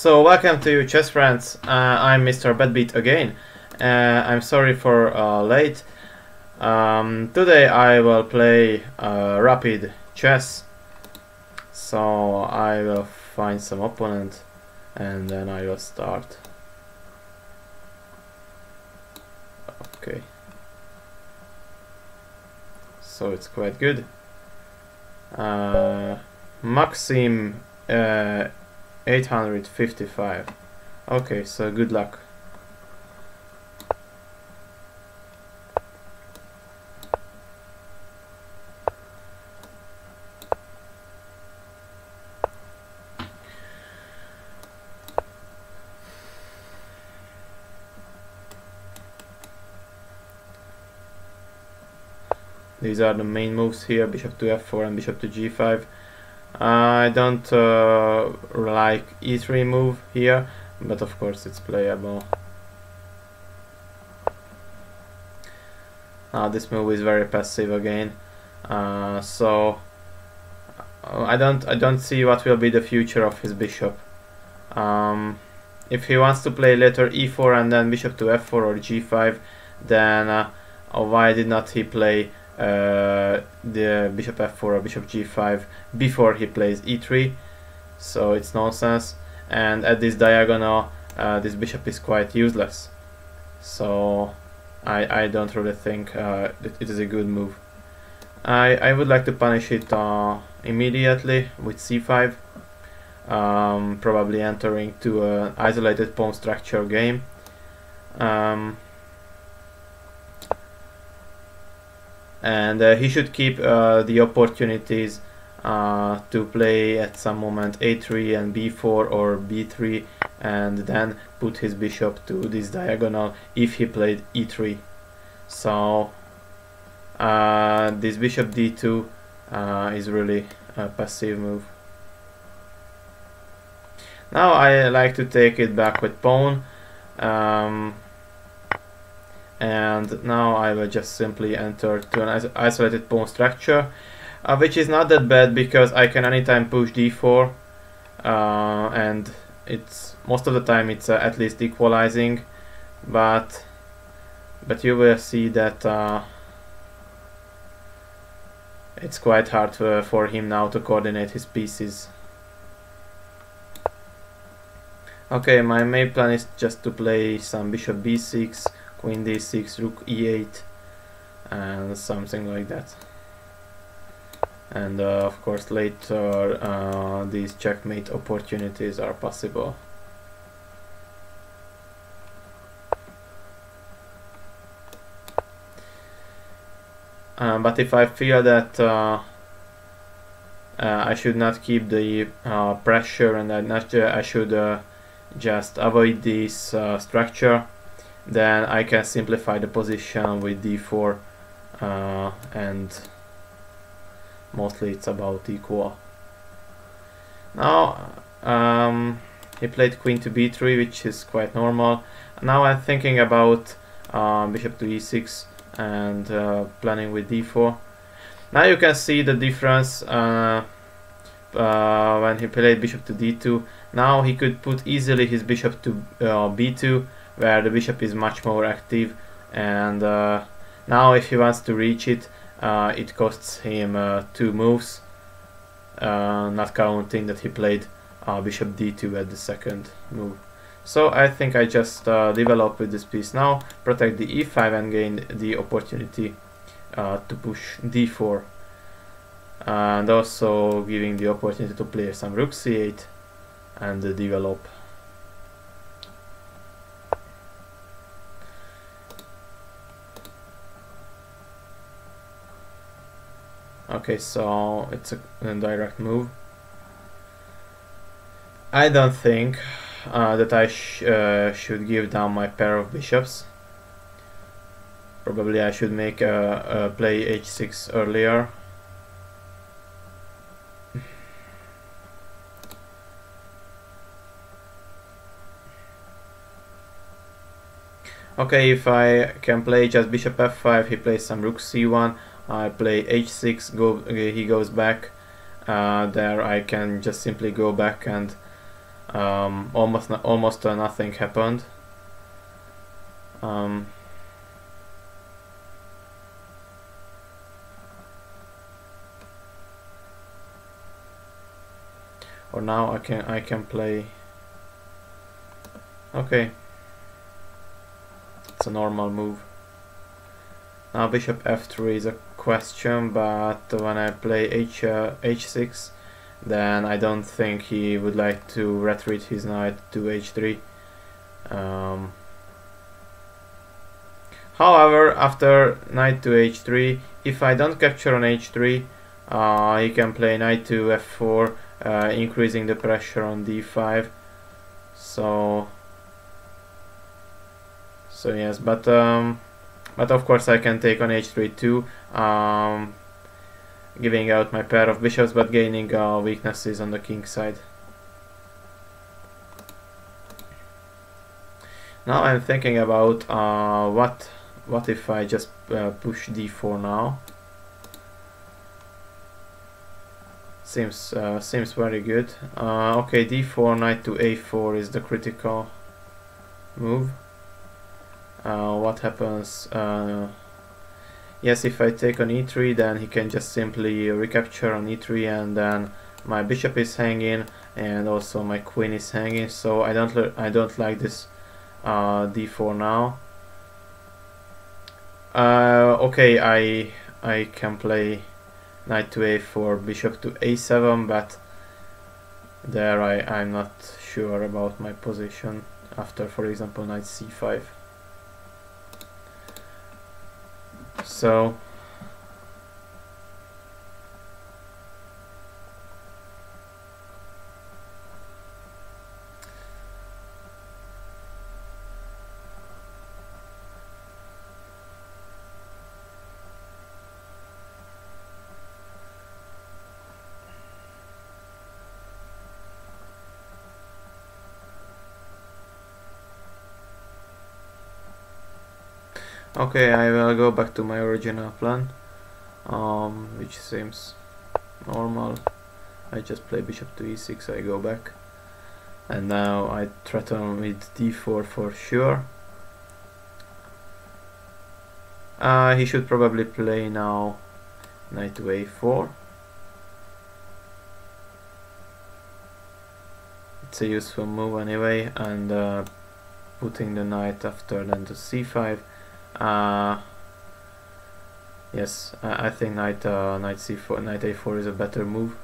So welcome to you chess friends, I'm Mr. Badbeat again. I'm sorry for late. Today I will play rapid chess. So I will find some opponent and then I will start. Okay. So it's quite good. Maxim 855. Okay, so good luck. These are the main moves here: bishop to f4 and bishop to g5. I don't like e3 move here, but of course it's playable. Now this move is very passive again, so I don't see what will be the future of his bishop. If he wants to play later e4 and then bishop to f4 or g5, then why did not he play the bishop f4 or bishop g5 before he plays e3? So it's nonsense, and at this diagonal this bishop is quite useless, so I don't really think it is a good move. I would like to punish it immediately with c5, probably entering to an isolated pawn structure game. And he should keep the opportunities to play at some moment a3 and b4 or b3, and then put his bishop to this diagonal if he played e3. So this bishop d2 is really a passive move. Now I like to take it back with pawn, and now I will just simply enter to an isolated pawn structure, which is not that bad because I can anytime push d4, and it's most of the time it's at least equalizing, but you will see that it's quite hard for him now to coordinate his pieces. Okay, my main plan is just to play some bishop b6, queen d6, rook e8, and something like that. And of course later these checkmate opportunities are possible. But if I feel that I should not keep the pressure and I should just avoid this structure, then I can simplify the position with d4, and mostly it's about equal. Now he played queen to b3, which is quite normal. Now I'm thinking about bishop to e6 and planning with d4. Now you can see the difference when he played bishop to d2. Now he could put easily his bishop to b2, where the bishop is much more active, and now if he wants to reach it, it costs him 2 moves, not counting that he played bishop d2 at the second move. So I think I just develop with this piece now, protect the e5 and gain the opportunity to push d4, and also giving the opportunity to play some rook c8 and develop. Okay, so it's a direct move. I don't think that I should give down my pair of bishops. Probably I should make a play h6 earlier. Okay, if I can play just bishop f5, he plays some rook c1, I play h6, he goes back. There I can just simply go back and almost nothing happened. Or now I can play. Okay, it's a normal move. Now bishop f3 is a question, but when I play h6, then I don't think he would like to retreat his knight to h3. However, after knight to h3, if I don't capture on h3, he can play knight to f4, increasing the pressure on d5. So yes, but of course I can take on h3 too, giving out my pair of bishops, but gaining weaknesses on the king side. Now I'm thinking about what if I just push d4 now. Seems very good. Okay, d4, knight to a4 is the critical move. What happens? Yes, if I take on e3, then he can just simply recapture on e3, and then my bishop is hanging, and also my queen is hanging. So I don't like this d4 now. Okay, I can play knight to a4, bishop to a7, but there I'm not sure about my position after, for example, knight c5. So okay, I will go back to my original plan, which seems normal. I just play bishop to e6, I go back, and now I threaten with d4 for sure. He should probably play now knight to a4. It's a useful move anyway, and putting the knight after then to c5. Yes, I think knight c4, knight a4 is a better move.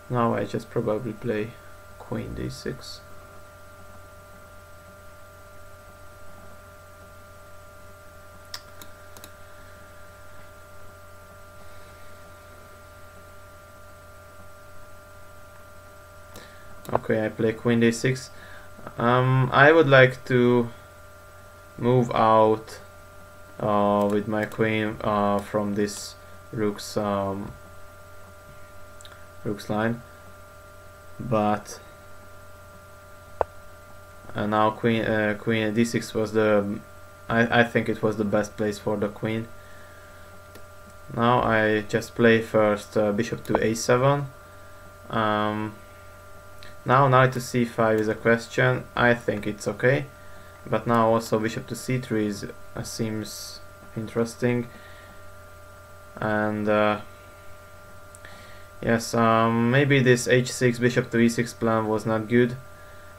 Now I just probably play queen d6. Okay, I play queen d6. I would like to move out with my queen from this rook's line, but now queen d6 was the I think it was the best place for the queen. Now I just play first bishop to a7. Now knight to c5 is a question. I think it's okay, but now also bishop to c3 is seems interesting, and yes, maybe this h6 bishop to e6 plan was not good.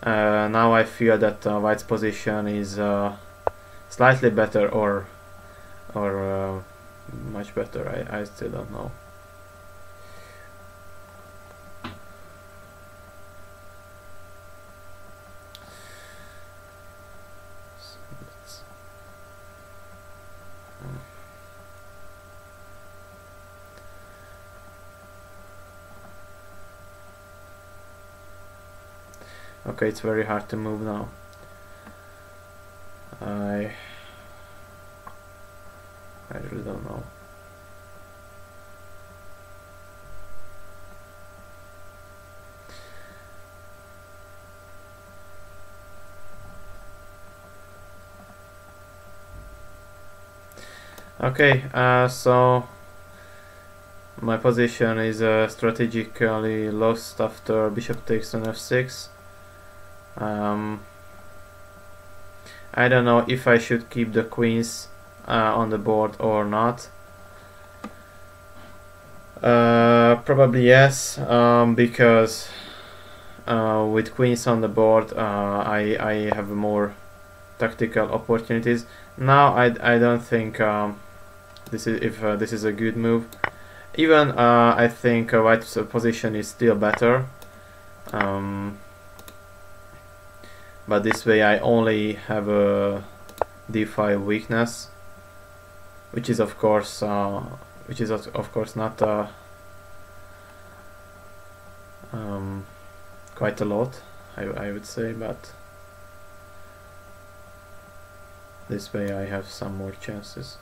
Now I feel that white's position is slightly better, or much better. I still don't know. Okay, it's very hard to move now. I really don't know. Okay, so My position is strategically lost after bishop takes on f6. I don't know if I should keep the queens on the board or not. Probably yes, because with queens on the board I have more tactical opportunities. Now I don't think this is a good move. Even I think white's position is still better. But this way I only have a d5 weakness, which is of course not quite a lot, I would say, but this way I have some more chances.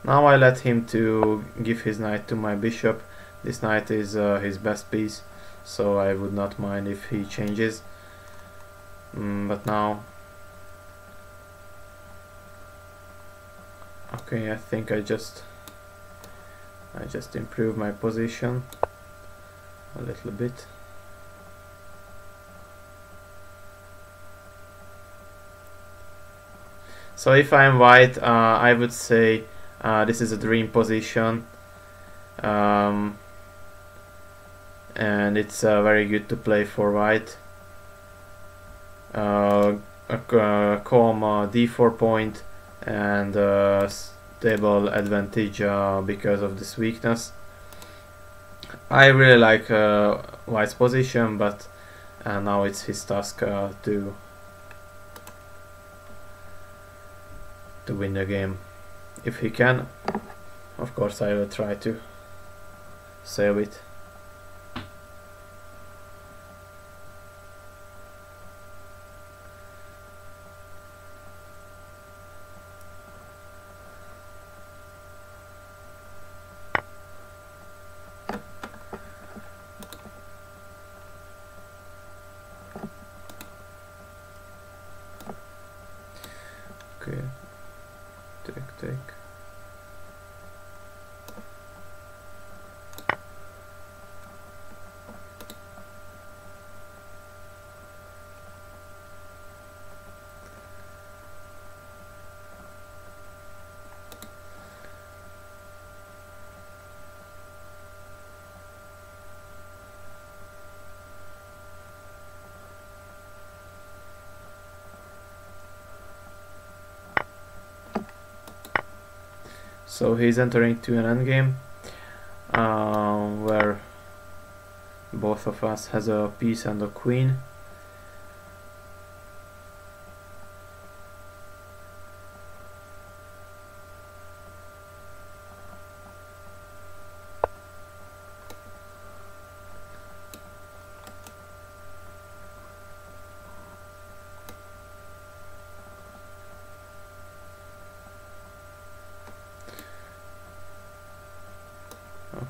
Now I let him to give his knight to my bishop. This knight is his best piece, so I would not mind if he changes. But now, okay, I think I just improve my position a little bit. So if I'm white, I would say this is a dream position, and it's very good to play for white. A calm d4 point and stable advantage because of this weakness. I really like white's position, but now it's his task to win the game. If he can, of course I will try to save it. Okay, take. So he's entering to an endgame where both of us has a piece and a queen.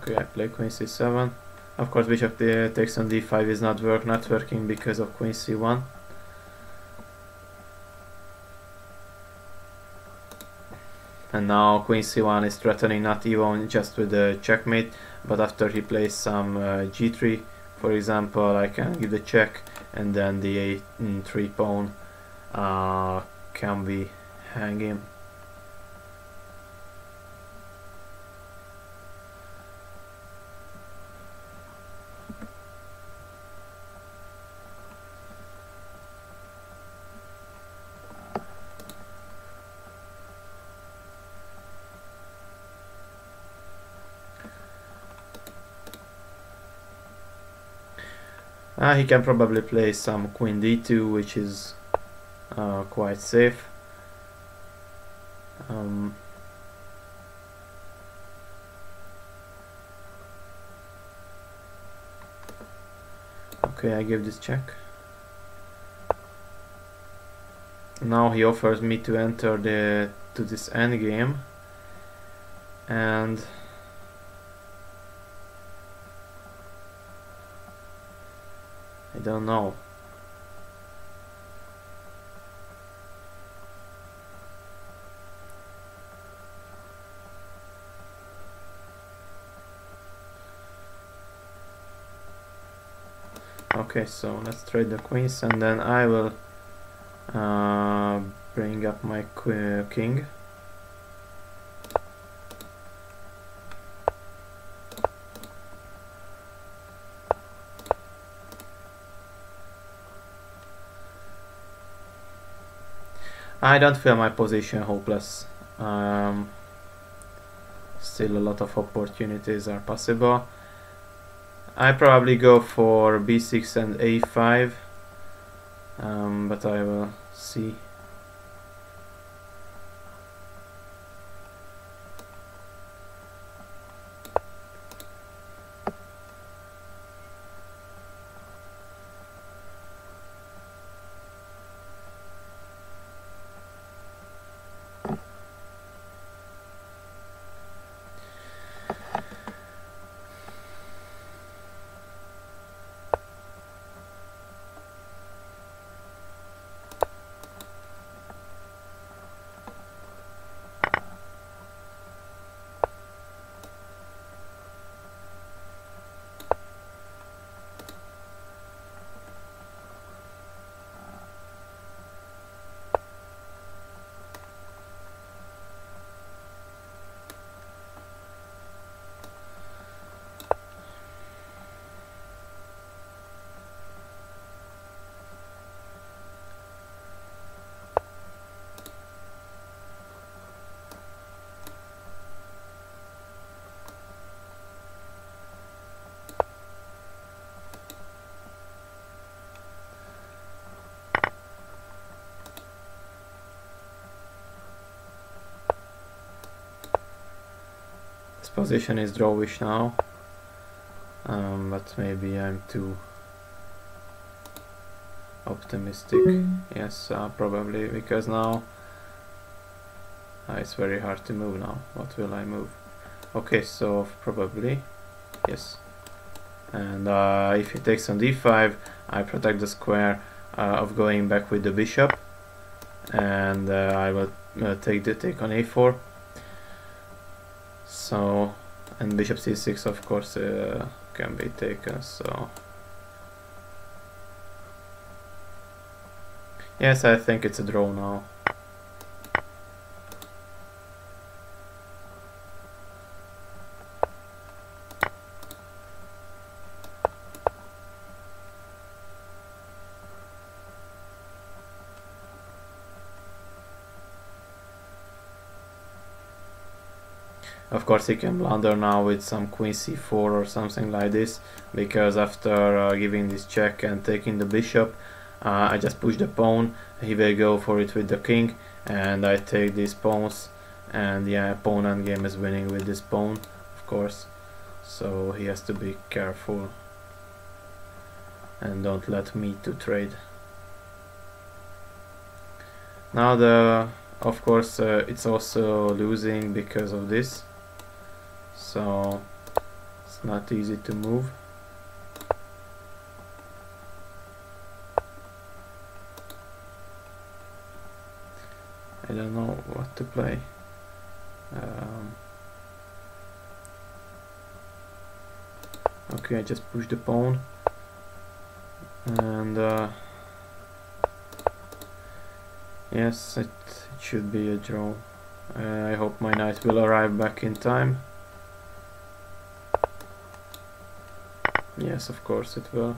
Okay, I play queen c7. Of course, bishop takes on d5 is not working because of queen c1. And now queen c1 is threatening not even just with the checkmate, but after he plays some g3, for example, I can give the check, and then the a3 pawn can be hanging. He can probably play some queen d2, which is quite safe. Okay, I give this check. Now he offers me to enter to this endgame, and I don't know. Okay, so let's trade the queens, and then I will bring up my king. I don't feel my position hopeless. Still a lot of opportunities are possible. I probably go for b6 and a5, but I will see. This position is drawish now, but maybe I'm too optimistic. Yes, probably, because now it's very hard to move now. What will I move? Okay, so probably yes. And if he takes on d5, I protect the square of going back with the bishop, and I will take on a4. So, and bishop c6 of course can be taken, so yes, I think it's a draw now. Of course he can blunder now with some queen c4 or something like this, because after giving this check and taking the bishop, I just push the pawn, he will go for it with the king, and I take these pawns, and yeah, pawn endgame is winning with this pawn, of course, so he has to be careful and don't let me to trade. Now of course it's also losing because of this, so it's not easy to move. I don't know what to play. Okay, I just push the pawn, and yes, it should be a draw. I hope my knight will arrive back in time. Yes, of course it will.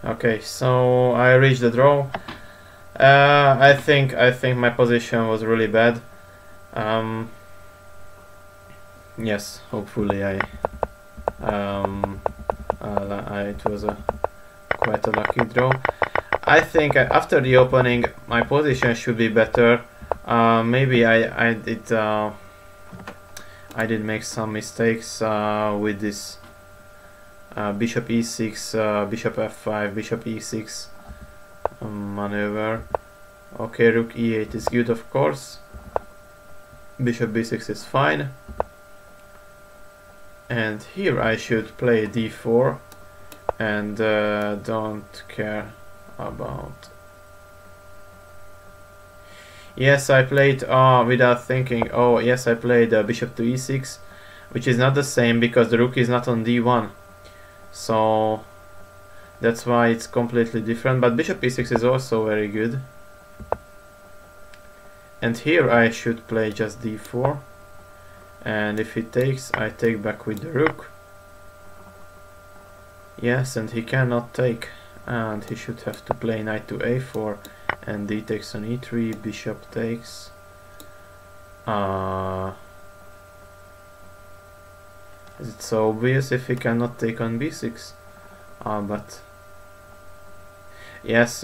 Okay, so I reached the draw. I think my position was really bad. Yes, hopefully It was quite a lucky draw. I think after the opening my position should be better. Maybe I did make some mistakes with this bishop e6, bishop f5, bishop e6 maneuver. Okay, rook e8 is good, of course. Bishop b6 is fine. And here I should play d4 and don't care about. Yes, I played without thinking. Oh yes, I played bishop to e6, which is not the same because the rook is not on d1, so that's why it's completely different. But bishop e6 is also very good. And here I should play just d4, and if he takes, I take back with the rook. Yes, and he cannot take, and he should have to play knight to a4, and d takes on e3, bishop takes. Is it so obvious if he cannot take on b6? But yes,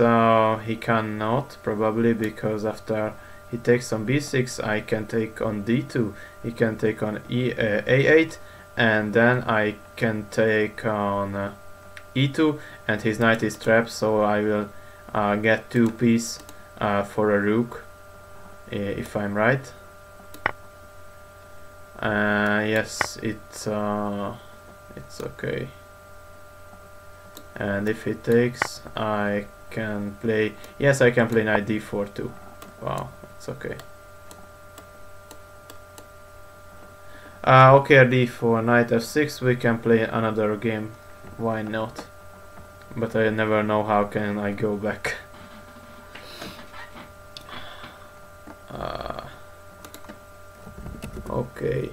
he cannot, probably because after he takes on b6, I can take on d2, he can take on a8, and then I can take on e2, and his knight is trapped, so I will get 2 pieces for a rook, if I'm right. Yes, it's okay. And if he takes, I can play. Yes, I can play knight d4 too. Wow, it's okay. Okay, d4, knight f6. We can play another game. Why not? But I never know how can I go back. Okay.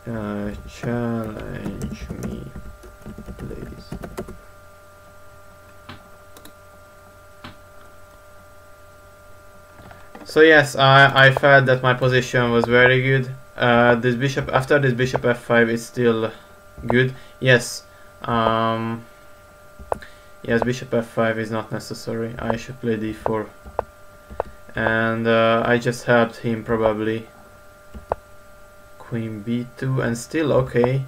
Challenge me, please. So yes, I felt that my position was very good. This bishop, after this bishop f5 is still good. Yes. Yes, bishop f5 is not necessary. I should play d4. And I just helped him probably. Queen b2 and still okay.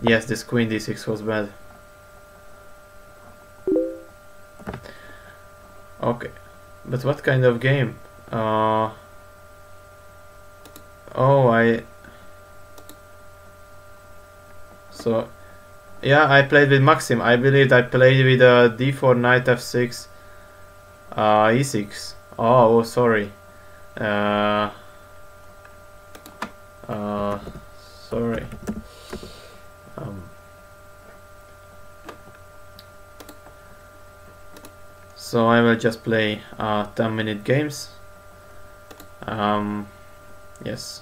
Yes, this queen d6 was bad. Okay, but what kind of game? Oh, so yeah, I played with Maxim. I believe I played with d4, knight f6, e6. Oh, sorry. Sorry. So I will just play 10-minute games. Yes.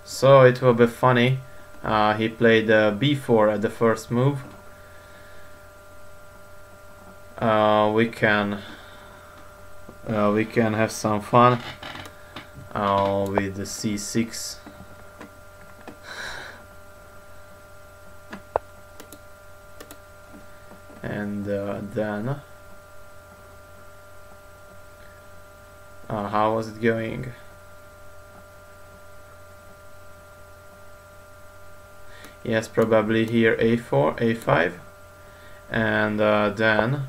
So it will be funny. He played b4 at the first move. We can have some fun with the c6. And then how was it going? Yes, probably here a4, a5, and then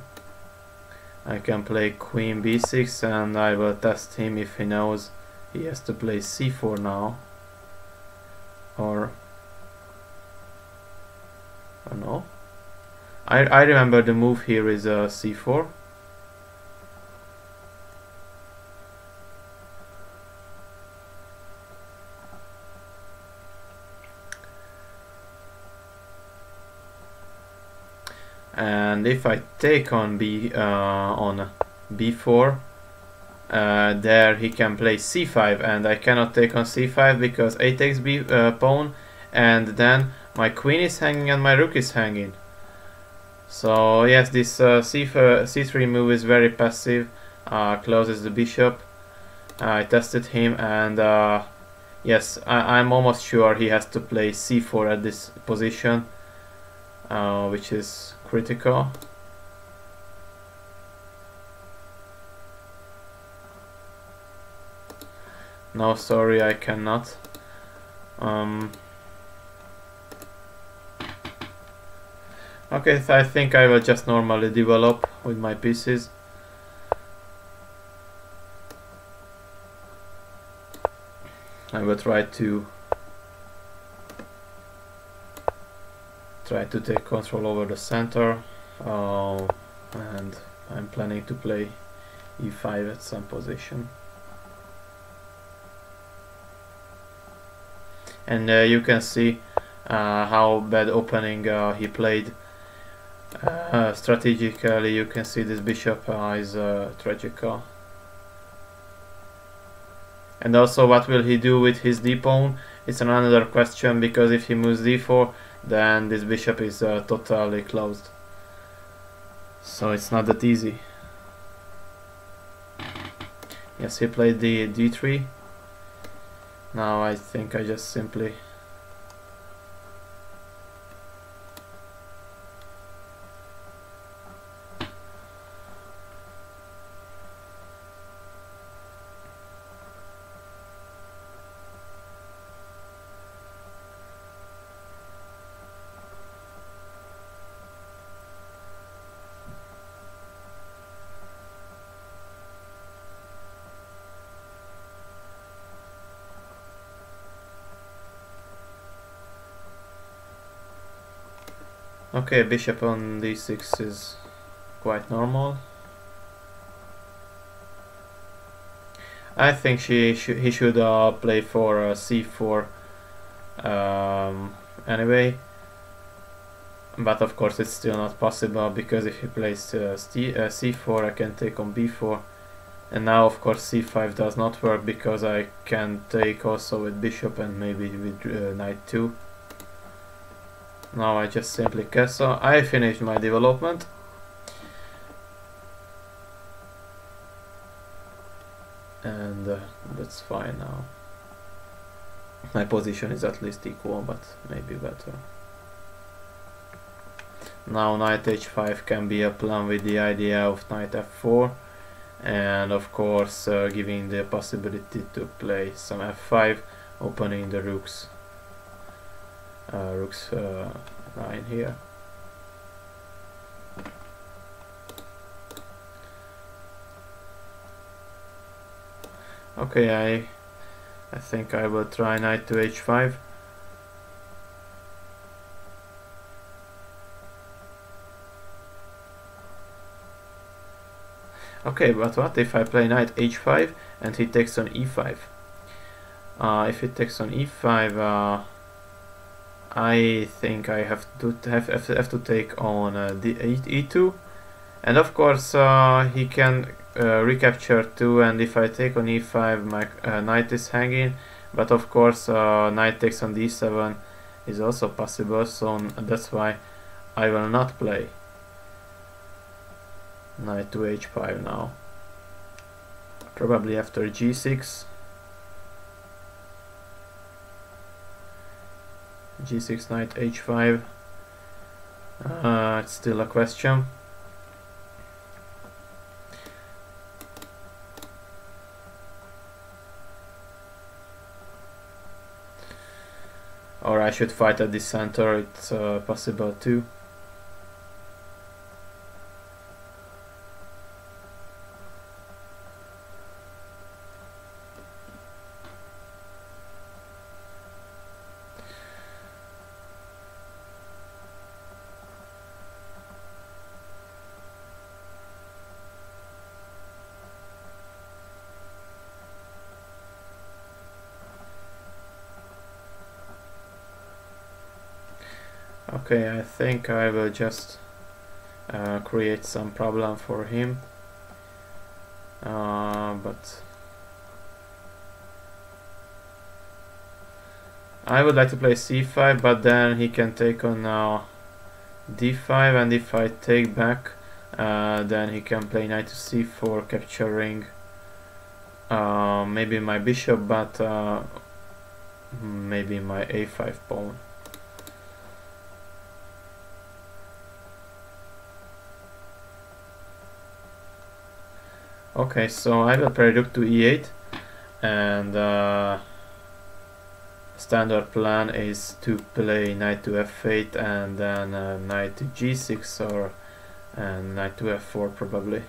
I can play queen b6, and I will test him if he knows he has to play c4 now, or no. I remember the move here is c4. and if I take on b4, there he can play c5, and I cannot take on c5 because a takes b pawn, and then my queen is hanging and my rook is hanging. So yes, this c3 move is very passive, closes the bishop. I tested him, and yes, I'm almost sure he has to play c4 at this position, which is critical. No, sorry, I cannot. Okay, so I think I will just normally develop with my pieces. I will try to take control over the center, and I'm planning to play e5 at some position. And you can see how bad opening he played. Strategically, you can see this bishop is tragical. And also, what will he do with his d-pawn? It's another question, because if he moves d4, then this bishop is totally closed. So it's not that easy. Yes, he played the d3. Now I think I just simply okay, bishop on d6 is quite normal. I think he should play for c4 anyway, but of course it's still not possible, because if he plays c4, I can take on b4, and now of course c5 does not work, because I can take also with bishop and maybe with knight 2. Now I just simply castle. I finished my development. And that's fine now. My position is at least equal, but maybe better. Now knight h5 can be a plan with the idea of knight f4, and of course giving the possibility to play some f5, opening the rook's line here. Okay, I think I will try knight to h5. Okay, but what if I play knight h5 and he takes on e5? If he takes on e5, I think I have to take on e2, and of course he can recapture 2, and if I take on e5, my knight is hanging, but of course knight takes on d7 is also possible, so that's why I will not play knight to h5 now. Probably after g6. g6, knight h5. It's still a question. Or I should fight at the center, it's possible too. Okay, I think I will just create some problem for him. But I would like to play c5, but then he can take on d5, and if I take back, then he can play knight to c4, capturing maybe my bishop, but maybe my a5 pawn. Okay, so I will play rook to e8, and standard plan is to play knight to f8 and then knight to g6 or knight to f4 probably.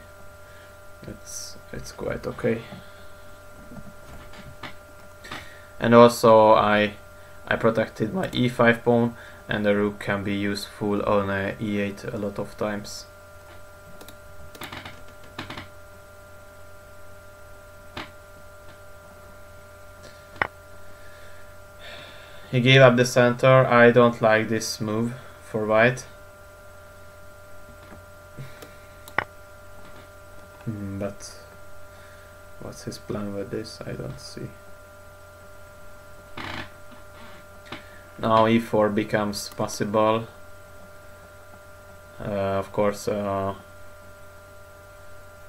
It's quite okay. And also I protected my e5 pawn, and the rook can be useful on e8 a lot of times. He gave up the center. I don't like this move for white. But what's his plan with this? I don't see. Now e4 becomes possible. Of course,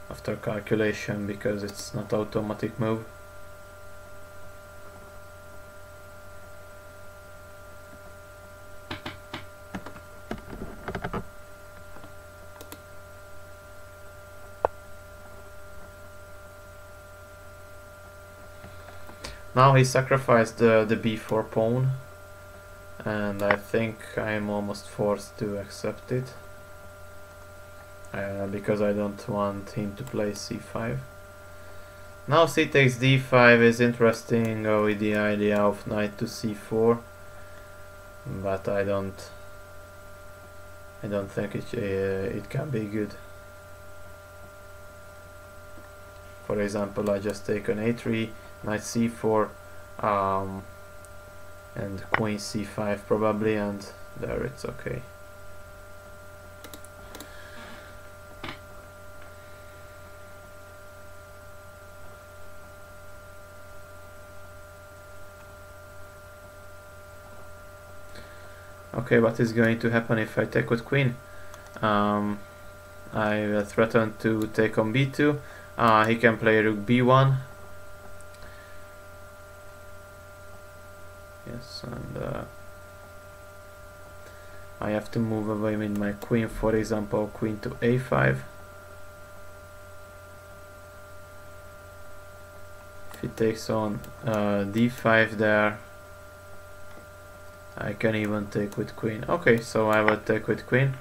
after calculation, because it's not automatic move. Now he sacrificed the b4 pawn, and I think I am almost forced to accept it, because I don't want him to play c5. Now c takes d5 is interesting with the idea of knight to c4, but I don't think it can be good. For example, I just take an a3, knight c4, and queen c5 probably, and there it's okay. Okay, what is going to happen if I take with queen? I will threaten to take on b2. He can play rook b1. Yes, and I have to move away with my queen, for example, queen to a5. If he takes on d5 there, I can even take with queen. Okay, so I will take with queen.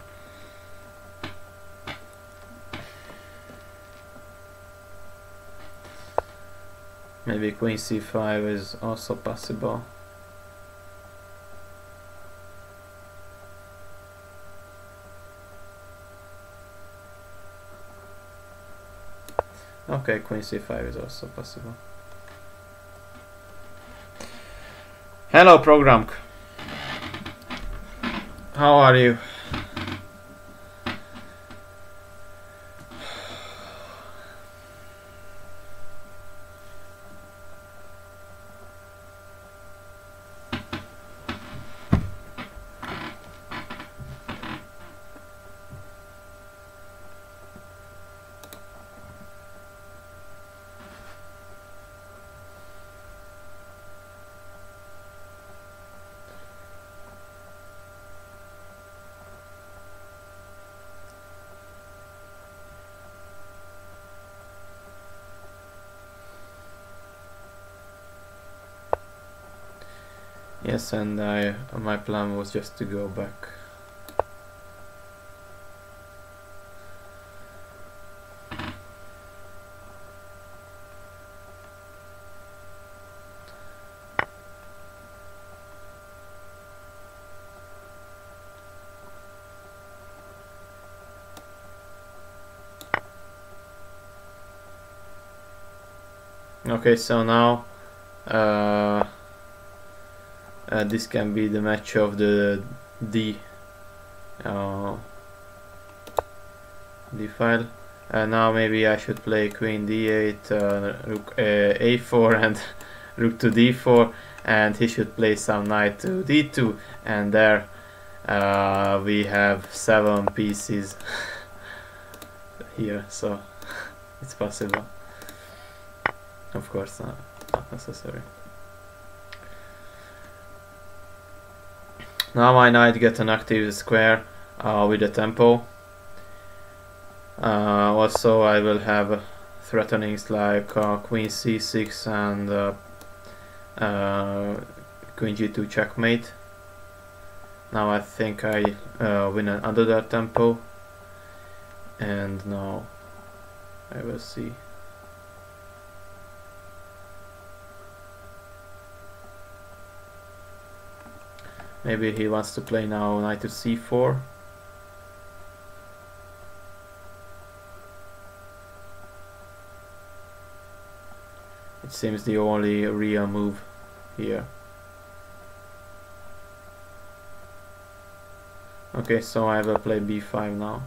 Maybe queen c5 is also possible. Okay, queen c5 is also possible. Hello, program. How are you? Yes, and my plan was just to go back. Okay, so now this can be the match of the D d file. Now maybe I should play queen d8, rook a4 and rook to d4, and he should play some knight to d2, and there we have 7 pieces here, so it's possible. Of course not necessary. Now my knight gets an active square with a tempo. Also I will have threatenings like queen c6 and queen g2 checkmate. Now I think I win another tempo, and now I will see. Maybe he wants to play now knight to c4. It seems the only real move here. Okay, so I will play b5 now.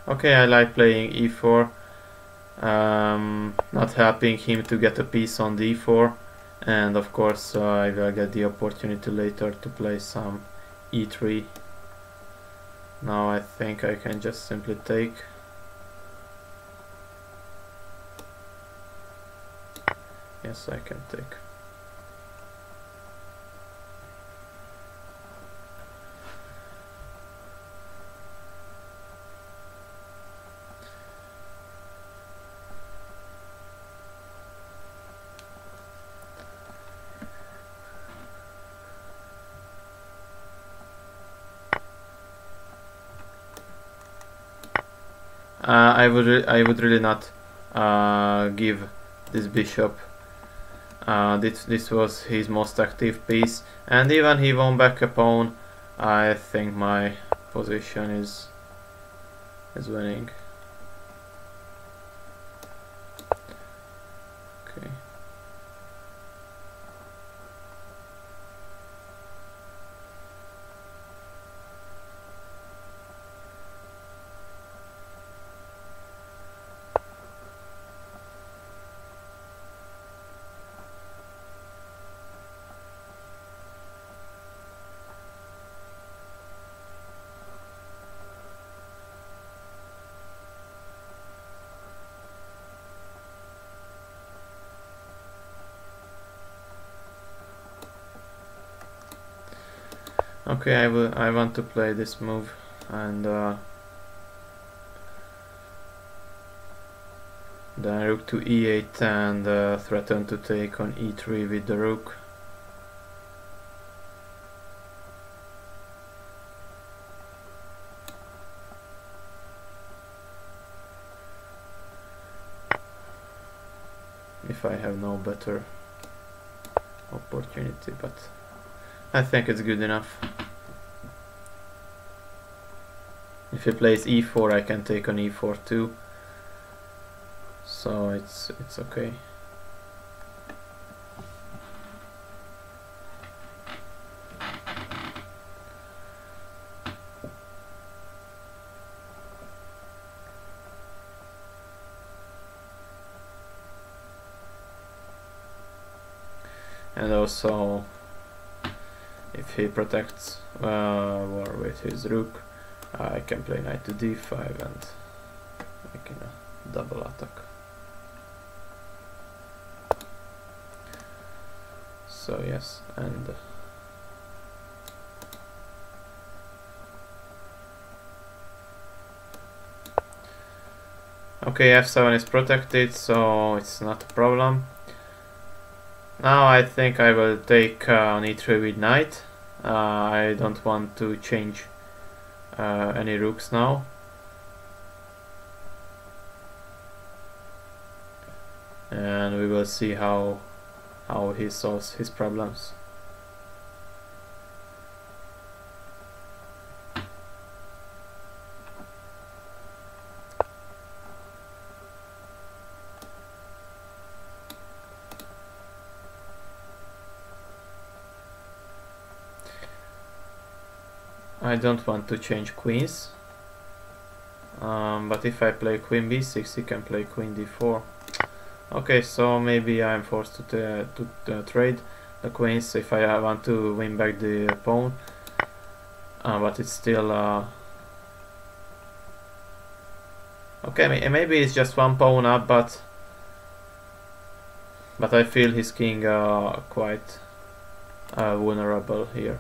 Okay, I like playing e4, not helping him to get a piece on d4, and of course I will get the opportunity later to play some e3. Now I think I can just simply take. Yes, I can take. I would really not give this bishop. This was his most active piece, and even he won back a pawn. I think my position is winning. Okay. Okay, I want to play this move, and then rook to e8 and threaten to take on e3 with the rook. If I have no better opportunity, but I think it's good enough. If he plays e4, I can take on e4 too, so it's okay. And also, if he protects war with his rook, I can play knight to d5 and make a double attack. So yes, and okay, f7 is protected, so it's not a problem. Now I think I will take on e3 with knight. I don't want to change any rooks now. And we will see how he solves his problems. I don't want to change queens, but if I play queen b6, he can play queen d4. Okay, so maybe I'm forced to trade the queens if I want to win back the pawn, but it's still okay. Maybe it's just one pawn up, but I feel his king quite vulnerable here.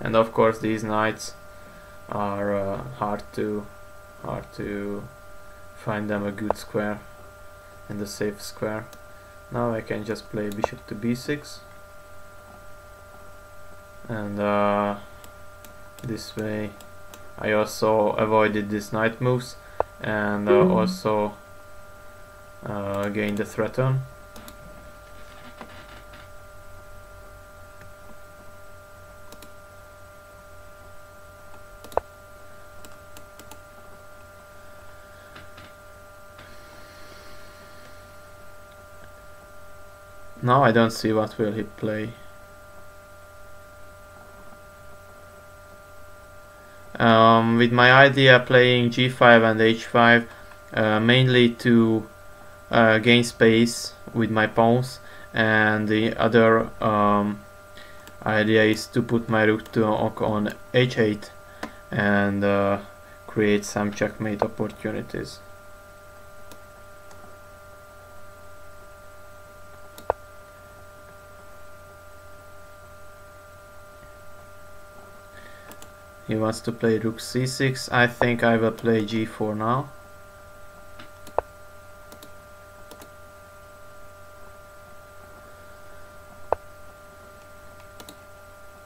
And of course these knights are hard to find them a good square and a safe square. Now I can just play bishop to b6, and this way I also avoided these knight moves, and also gained the threat on. Now I don't see what will he play. With my idea playing g5 and h5 mainly to gain space with my pawns, and the other idea is to put my rook on h8 and create some checkmate opportunities. He wants to play rook c6. I think I will play g4 now.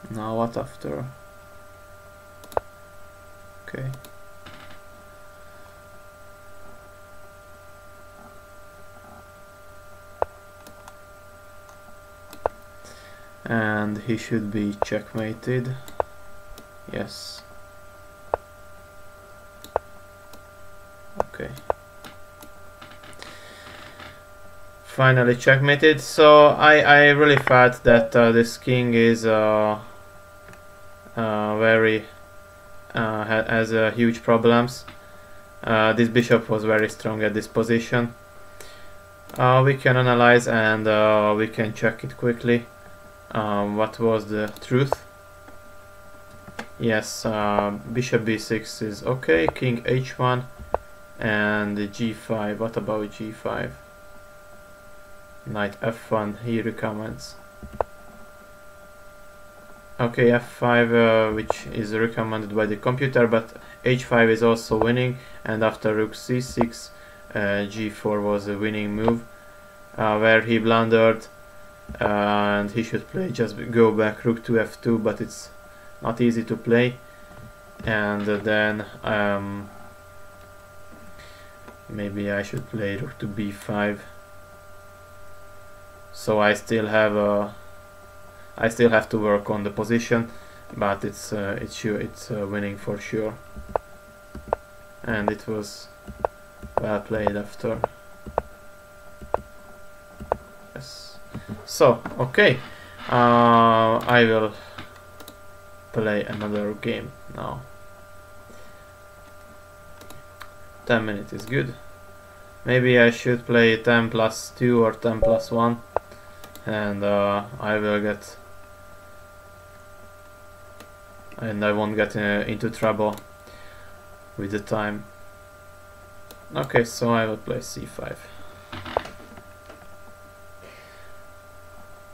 Now what after? Okay. And he should be checkmated. Yes. Okay. Finally checkmated. So I really thought that this king is very has huge problems. This bishop was very strong at this position. We can analyze and we can check it quickly. What was the truth? Yes, bishop b6 is okay, king h1 and g5. What about g5? Knight f1, he recommends. Okay, f5 which is recommended by the computer, but h5 is also winning, and after rook c6 g4 was a winning move where he blundered, and he should play just go back rook to f2, but it's not easy to play. And then maybe I should play rook to b5. So I still have to work on the position, but it's winning for sure. And it was well played after. Yes. So okay, I will play another game now. 10 minutes is good. Maybe I should play 10 plus 2 or 10 plus 1, and I will get, and I won't get into trouble with the time. Okay, so I will play c5.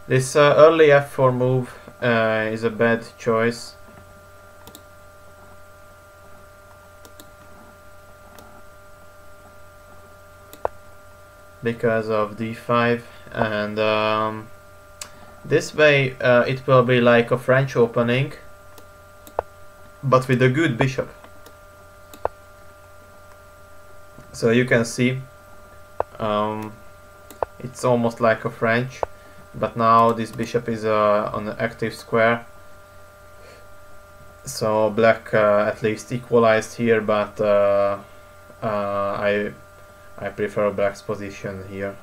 This early f4 move is a bad choice. Because of d5, and this way it will be like a French opening, but with a good bishop. So you can see it's almost like a French, but now this bishop is on an active square. So black at least equalized here, but I prefer black's position here.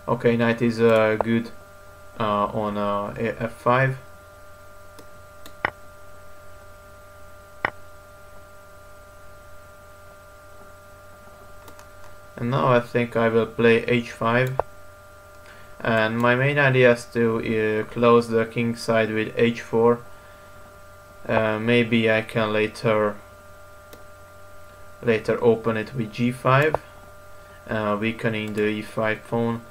Okay, knight is good on f5. And now I think I will play h5. And my main idea is to close the king side with h4. Maybe I can later open it with g5, weakening the e5 pawn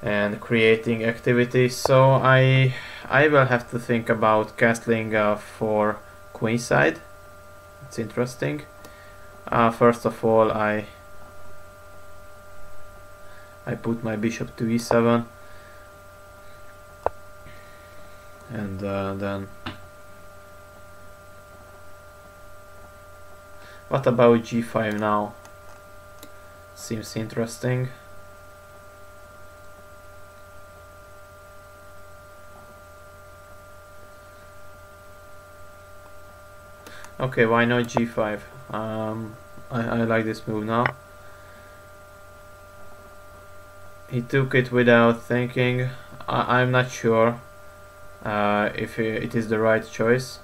and creating activity. So I will have to think about castling for queenside. It's interesting. First of all, I put my bishop to e7, and then what about g5 now? Seems interesting. Okay, why not g5? I like this move now. He took it without thinking. I'm not sure if it is the right choice.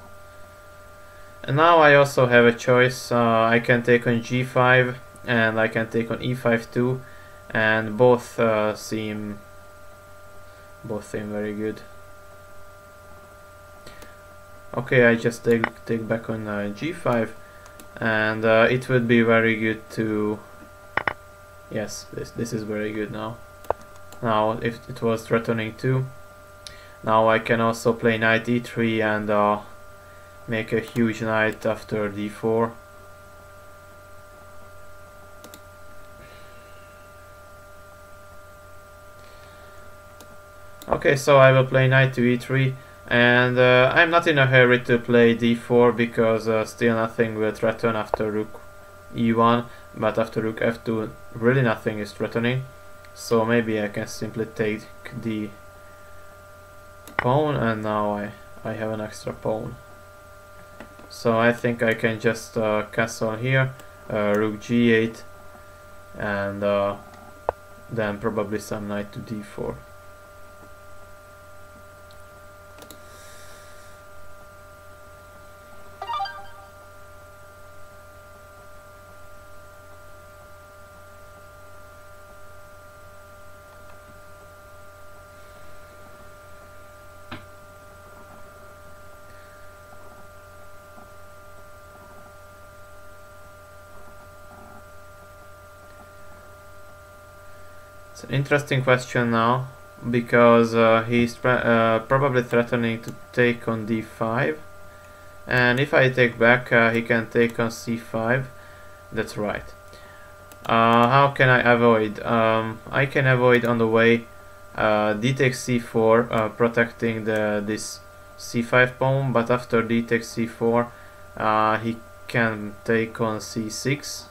And now I also have a choice. I can take on g5 and I can take on e5 too, and both seem very good. Okay, I just take back on g5, and it would be very good to. Yes, this is very good now. Now, if it was threatening too, now I can also play knight e3 and make a huge knight after d4. Okay, so I will play knight to e3, and I'm not in a hurry to play d4 because still nothing will threaten after rook e1, but after rook f2 really nothing is threatening. So maybe I can simply take the pawn, and now I have an extra pawn. So I think I can just castle here, rook g8, and then probably some knight to d4. It's an interesting question now, because he's probably threatening to take on d5, and if I take back he can take on c5. That's right. How can I avoid? I can avoid on the way d takes c4, protecting this c5 pawn, but after d takes c4 he can take on c6.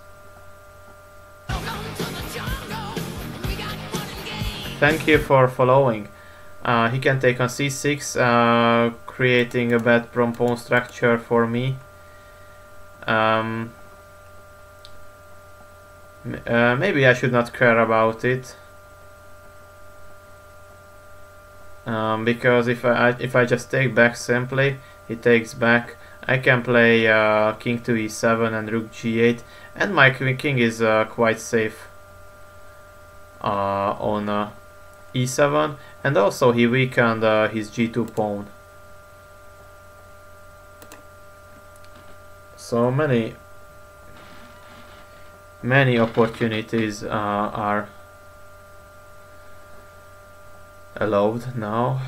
Thank you for following. He can take on c6, creating a bad pawn structure for me. Maybe I should not care about it, because if I just take back simply, he takes back. I can play king to e7 and rook g8, and my king is quite safe on e7, and also he weakened his g2 pawn. So many opportunities are allowed now.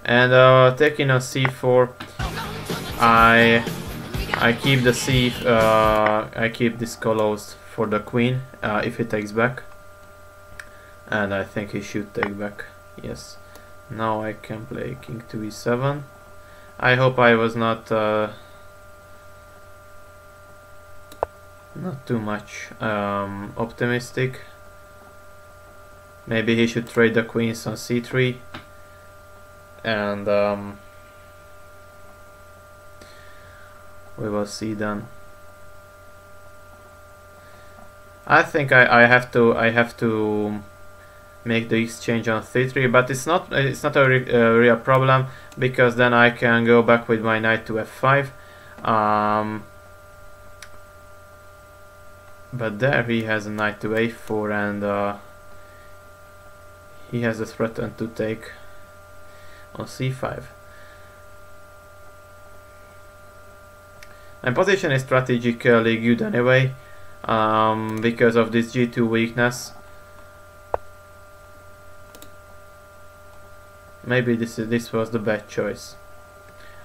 And taking on c4, I keep the I keep this closed for the queen if he takes back, and I think he should take back. Yes. Now I can play king to e7. I hope I was not not too much optimistic. Maybe he should trade the queens on c3 and we will see then. I think I have to make the exchange on c3, but it's not a real problem, because then I can go back with my knight to f5. But there he has a knight to a4, and he has a threaten to take on c5. My position is strategically good anyway, because of this g2 weakness. Maybe this was the bad choice.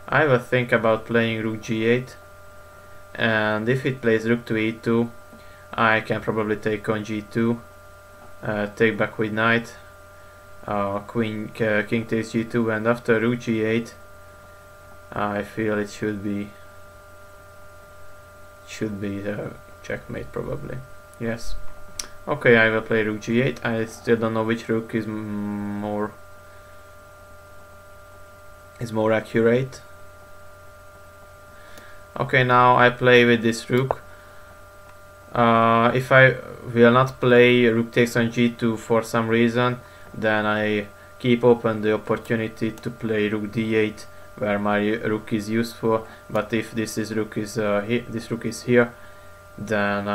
I will think about playing rook g8, and if it plays rook to e2, I can probably take on g2, take back with knight, king takes g2, and after rook g8, I feel it should be checkmate probably. Yes. Okay, I will play rook g8. I still don't know which rook is more accurate. Okay, now I play with this rook. If I will not play rook takes on g2 for some reason, then I keep open the opportunity to play rook d8, where my rook is useful. But if this rook is here, then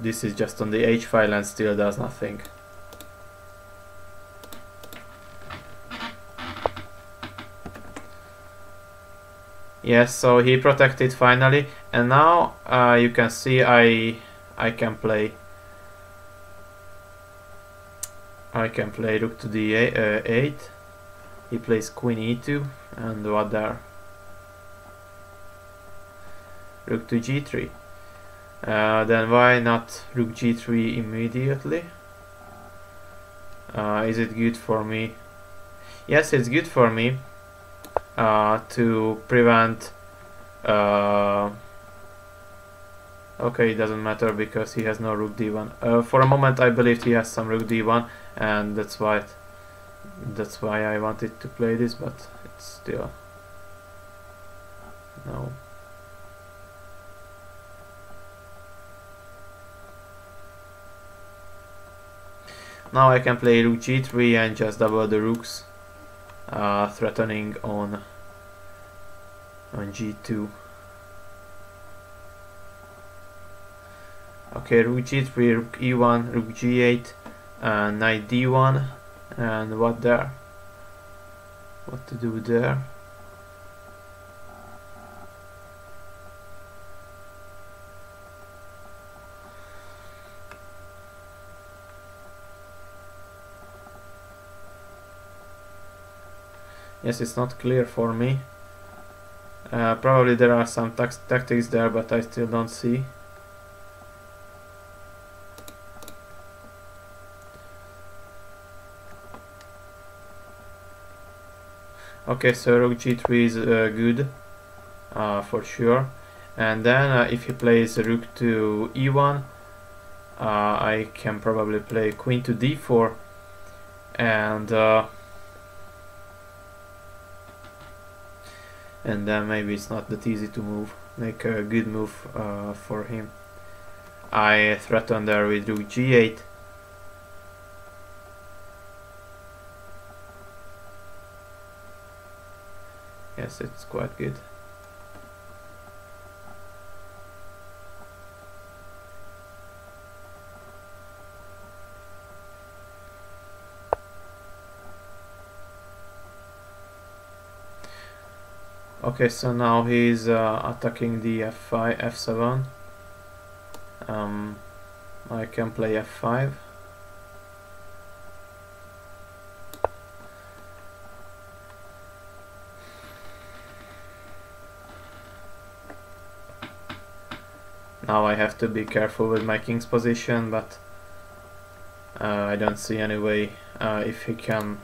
this is just on the h file and still does nothing. Yes, so he protected finally, and now you can see I can play rook to d8. He plays queen e2, and what there? Rook to g3. Then why not rook g3 immediately? Is it good for me? Yes, it's good for me. To prevent okay, it doesn't matter because he has no rook d1. For a moment I believed he has some rook d1, and that's why I wanted to play this, but it's still no. Now I can play rook g3 and just double the rooks, threatening on g2. Okay, rook g3, rook e1, rook g8, knight d1, and what there? What to do there? Yes, it's not clear for me. Probably there are some tactics there, but I still don't see. Okay, so rook g3 is good for sure. And then if he plays rook to e1, I can probably play queen to d4, and then maybe it's not that easy to make a good move for him. I threaten there with rook g8. Yes, it's quite good. Okay, so now he's attacking the f5, f7. I can play f5. Now I have to be careful with my king's position, but I don't see any way if he can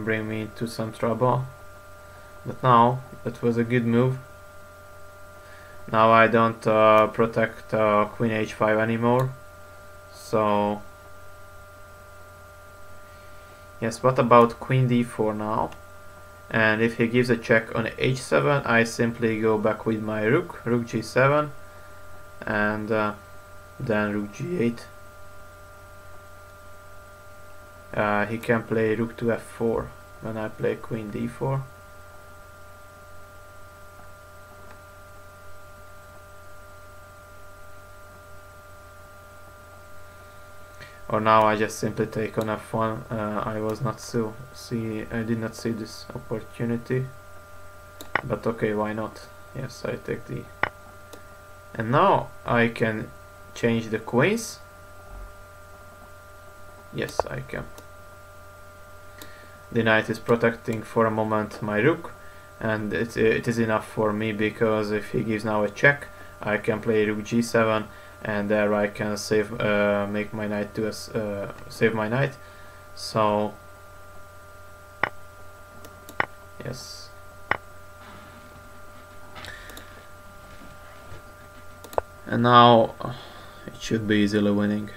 bring me into some trouble. But now that was a good move. Now I don't protect queen h5 anymore. So yes, what about queen d4 now? And if he gives a check on h7, I simply go back with my rook g7, and then rook g8. He can play rook to f4 when I play queen d4. Or now I just simply take on f1. I did not see this opportunity, but okay, why not? Yes, I take the. And now I can change the queens. Yes, I can. The knight is protecting for a moment my rook, and it is enough for me, because if he gives now a check, I can play rook g7, and there I can save, make my knight to save my knight. So yes. And now it should be easily winning.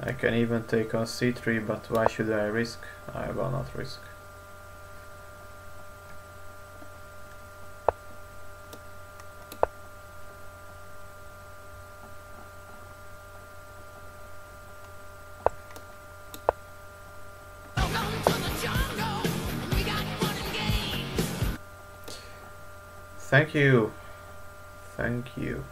I can even take on c3, but why should I risk? I will not risk. Thank you. Thank you.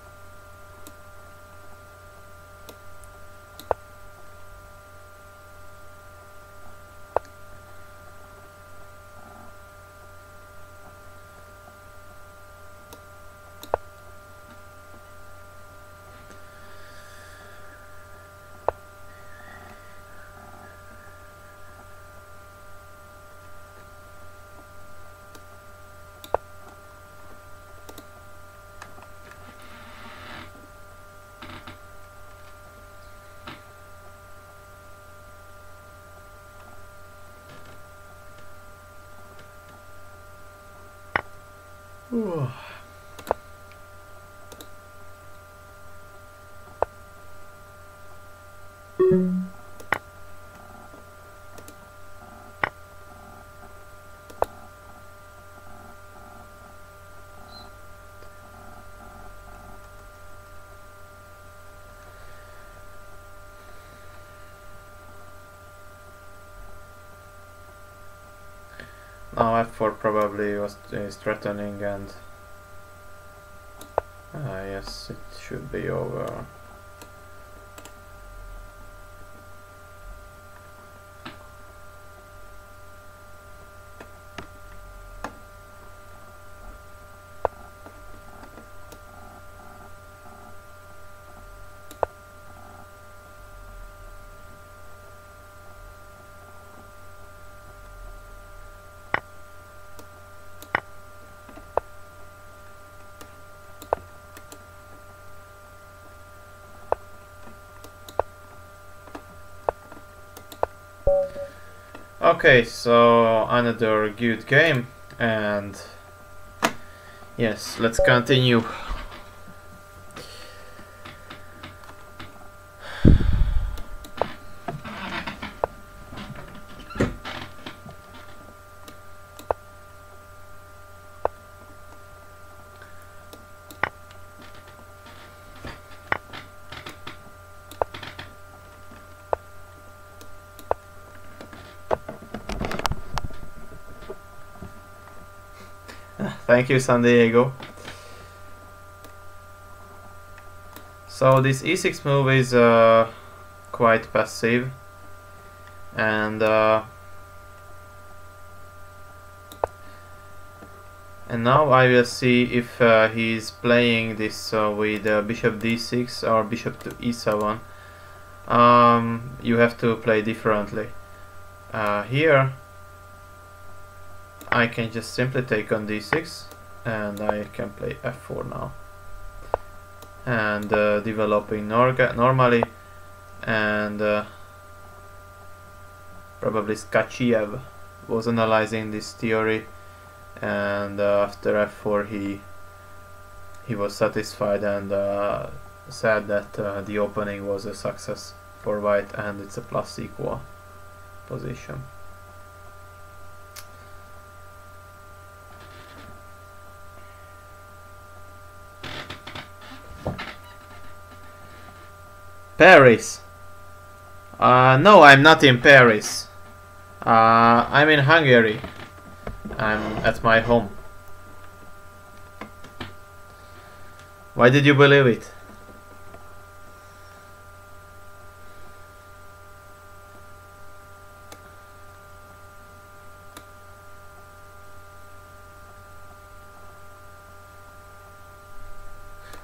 Ooh. Now f4 probably is threatening, and yes, it should be over. Okay, so another good game, and yes, let's continue. Thank you, San Diego. So this e6 move is quite passive, and now I will see if he's playing this with bishop d6 or bishop to e7. You have to play differently. Here I can just simply take on d6 and I can play f4 now, and developing normally, and probably Skachiev was analyzing this theory, and after f4 he was satisfied and said that the opening was a success for white and it's a plus equal position. Paris. No, I'm not in Paris. I'm in Hungary. I'm at my home. Why did you believe it?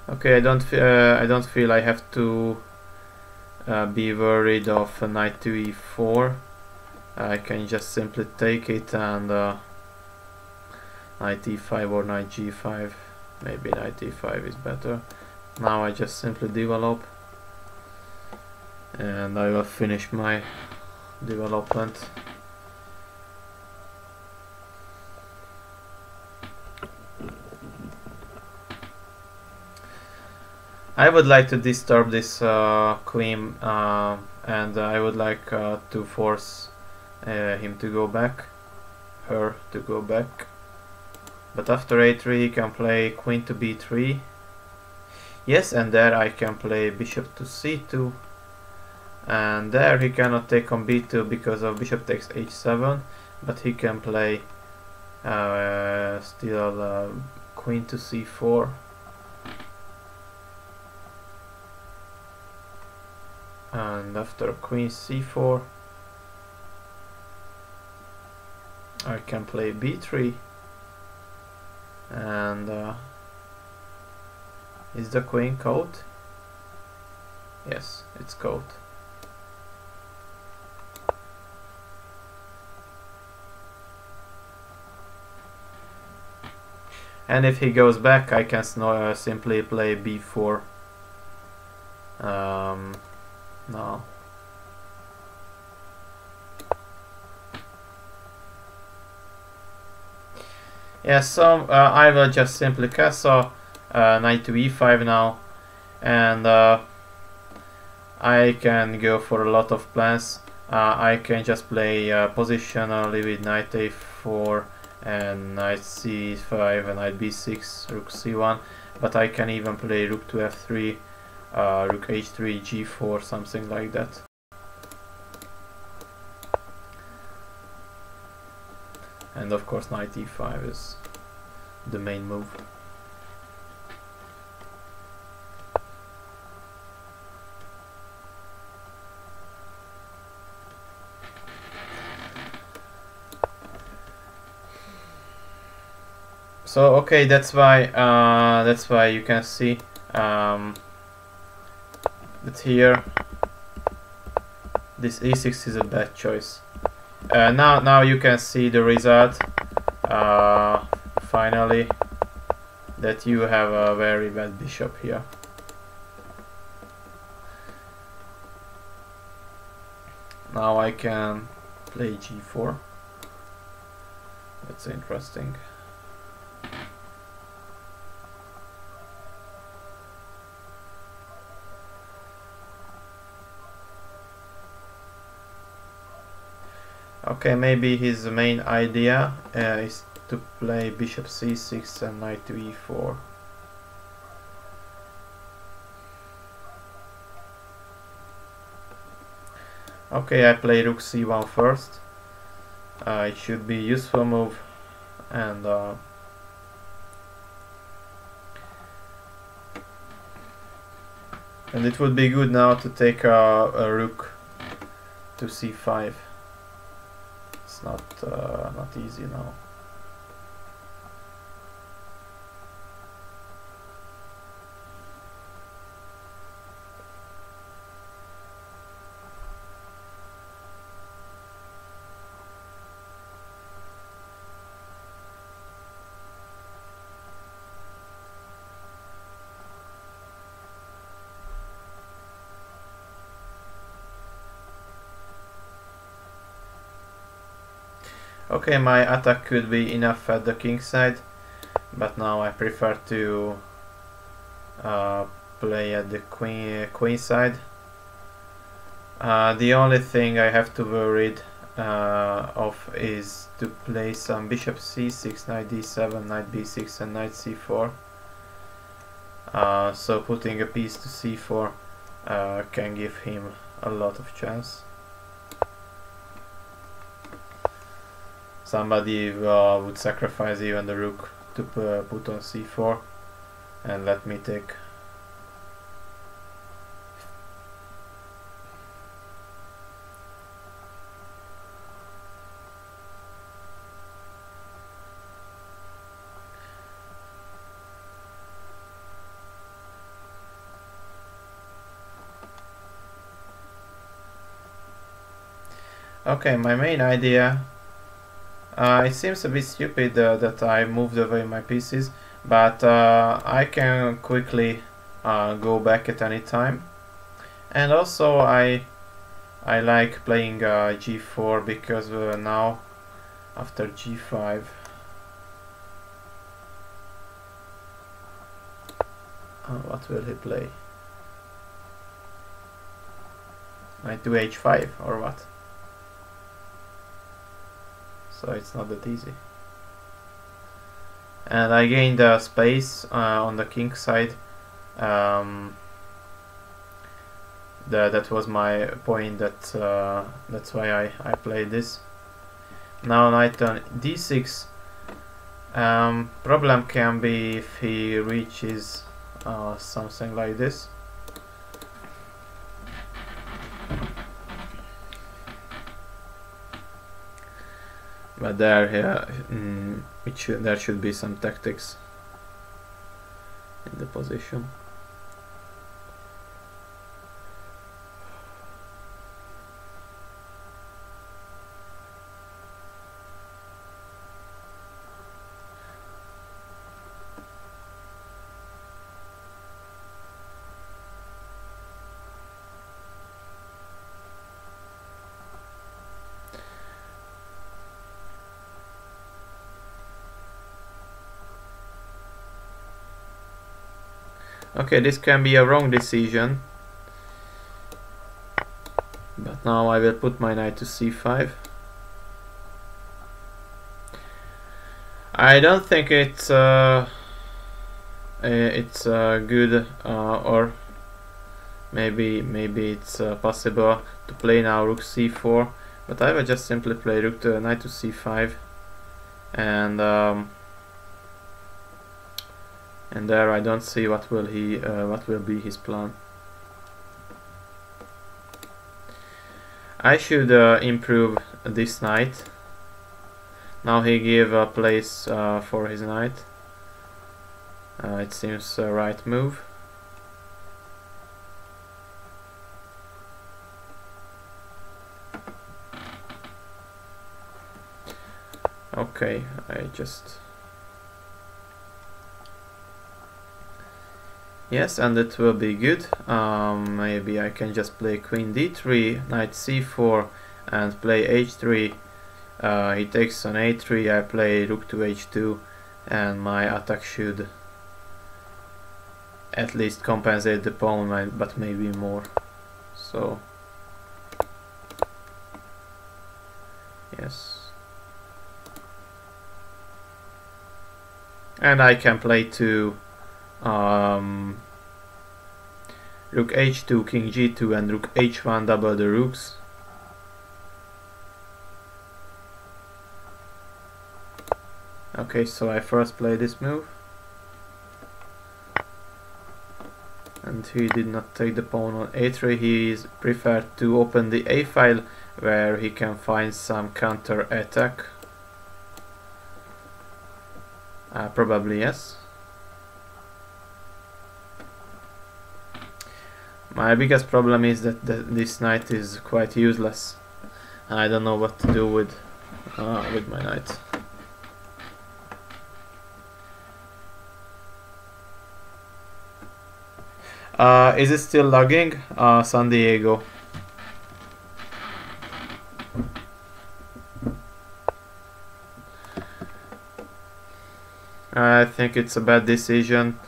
Okay, I don't feel I have to be worried of knight to e4. I can just simply take it and knight e5 or knight g5. Maybe knight e5 is better. Now I just simply develop and I will finish my development. I would like to disturb this queen and I would like to force him to go back, her to go back. But after a3 he can play queen to b3. Yes, and there I can play bishop to c2. And there he cannot take on b2 because of bishop takes h7. But he can play still queen to c4. And after queen c4 I can play b3. And is the queen caught? Yes, it's caught. And if he goes back I can simply play b4 now. Yeah, so I will just simply castle knight to e5 now, and I can go for a lot of plans. I can just play positionally with knight a4 and knight c5 and knight b6, rook c1, but I can even play rook to f3, rook h3, g4, something like that. And of course knight e5 is the main move. So okay, that's why you can see that here this e6 is a bad choice. Now you can see the result finally, that you have a very bad bishop here. Now I can play g4. That's interesting. Okay, maybe his main idea is to play bishop c6 and knight to e4. Okay, I play rook c1 first. It should be a useful move, and it would be good now to take a rook to c5. It's not easy now. Okay, my attack could be enough at the king side, but now I prefer to play at the queen side. The only thing I have to worry of is to play some bishop c6, knight d7, knight b6 and knight c4. So putting a piece to c4 can give him a lot of chance. Somebody would sacrifice even the rook to put on c4 and let me take. Okay, my main idea, it seems a bit stupid that I moved away my pieces, but I can quickly go back at any time. And also I like playing g4 because now after g5 what will he play? Knight to h5 or what? So it's not that easy. And I gained space on the king side. That was my point. That's why I played this. Now knight on d6. Problem can be if he reaches something like this. But there should be some tactics in the position. Okay, this can be a wrong decision, but now I will put my knight to c5. I don't think it's good, or maybe it's possible to play now rook c4, but I will just simply play knight to c5, and there I don't see what will be his plan. I should improve this knight. Now he gave a place for his knight. It seems a right move. Okay, yes, and it will be good. Maybe I can just play queen d3, knight c4, and play h3. He takes on a3, I play rook to h2, and my attack should at least compensate the pawn, but maybe more. So, yes. And I can play to rook h2, king g2, and rook h1, double the rooks. Okay, so I first play this move, and he did not take the pawn on a3. He preferred to open the a file where he can find some counter attack. Probably yes. My biggest problem is that this knight is quite useless. I don't know what to do with my knight. Is it still lagging? San Diego. I think it's a bad decision.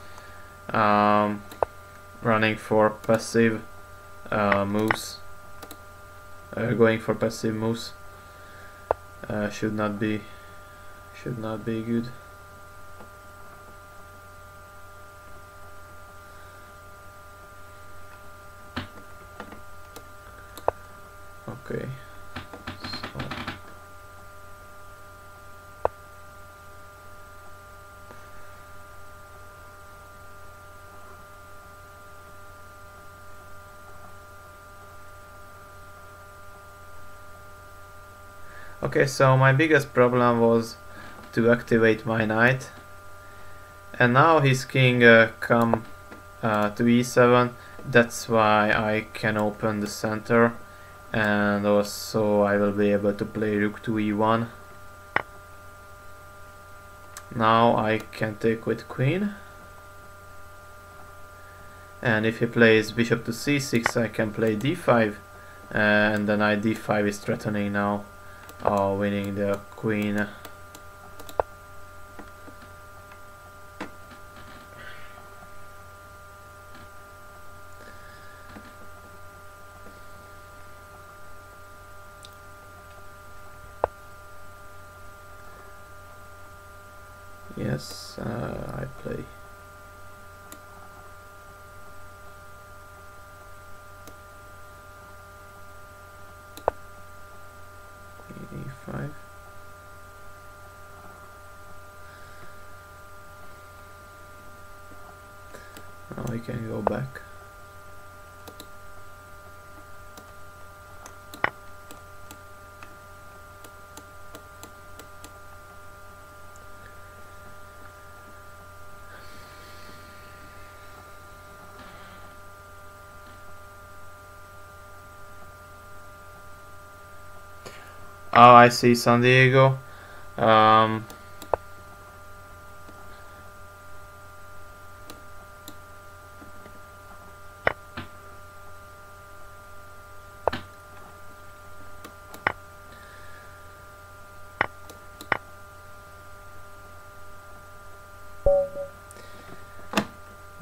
Running for passive moves, going for passive moves should not be good. Okay. Okay, so my biggest problem was to activate my knight, and now his king come to e7. That's why I can open the center, and also I will be able to play rook to e1. Now I can take with queen, and if he plays bishop to c6, I can play d5, and the knight d5 is threatening now, winning the queen. Yes, I play queen e5. Now we can go back. Oh, I see San Diego.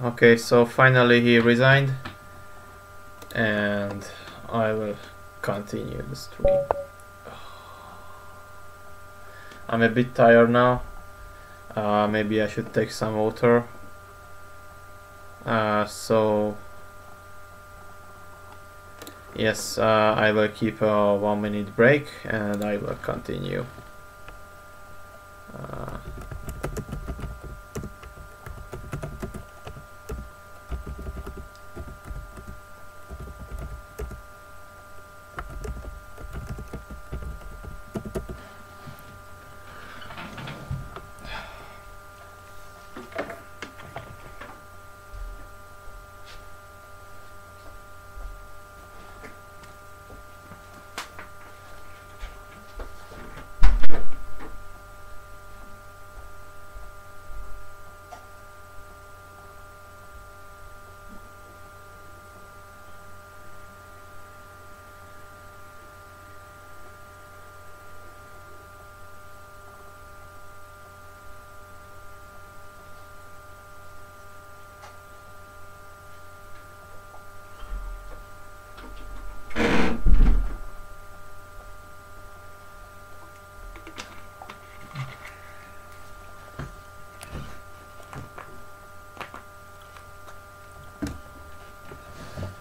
Okay, so finally he resigned, and I will continue the stream. I'm a bit tired now. Maybe I should take some water. So yes, I will keep a 1 minute break and I will continue.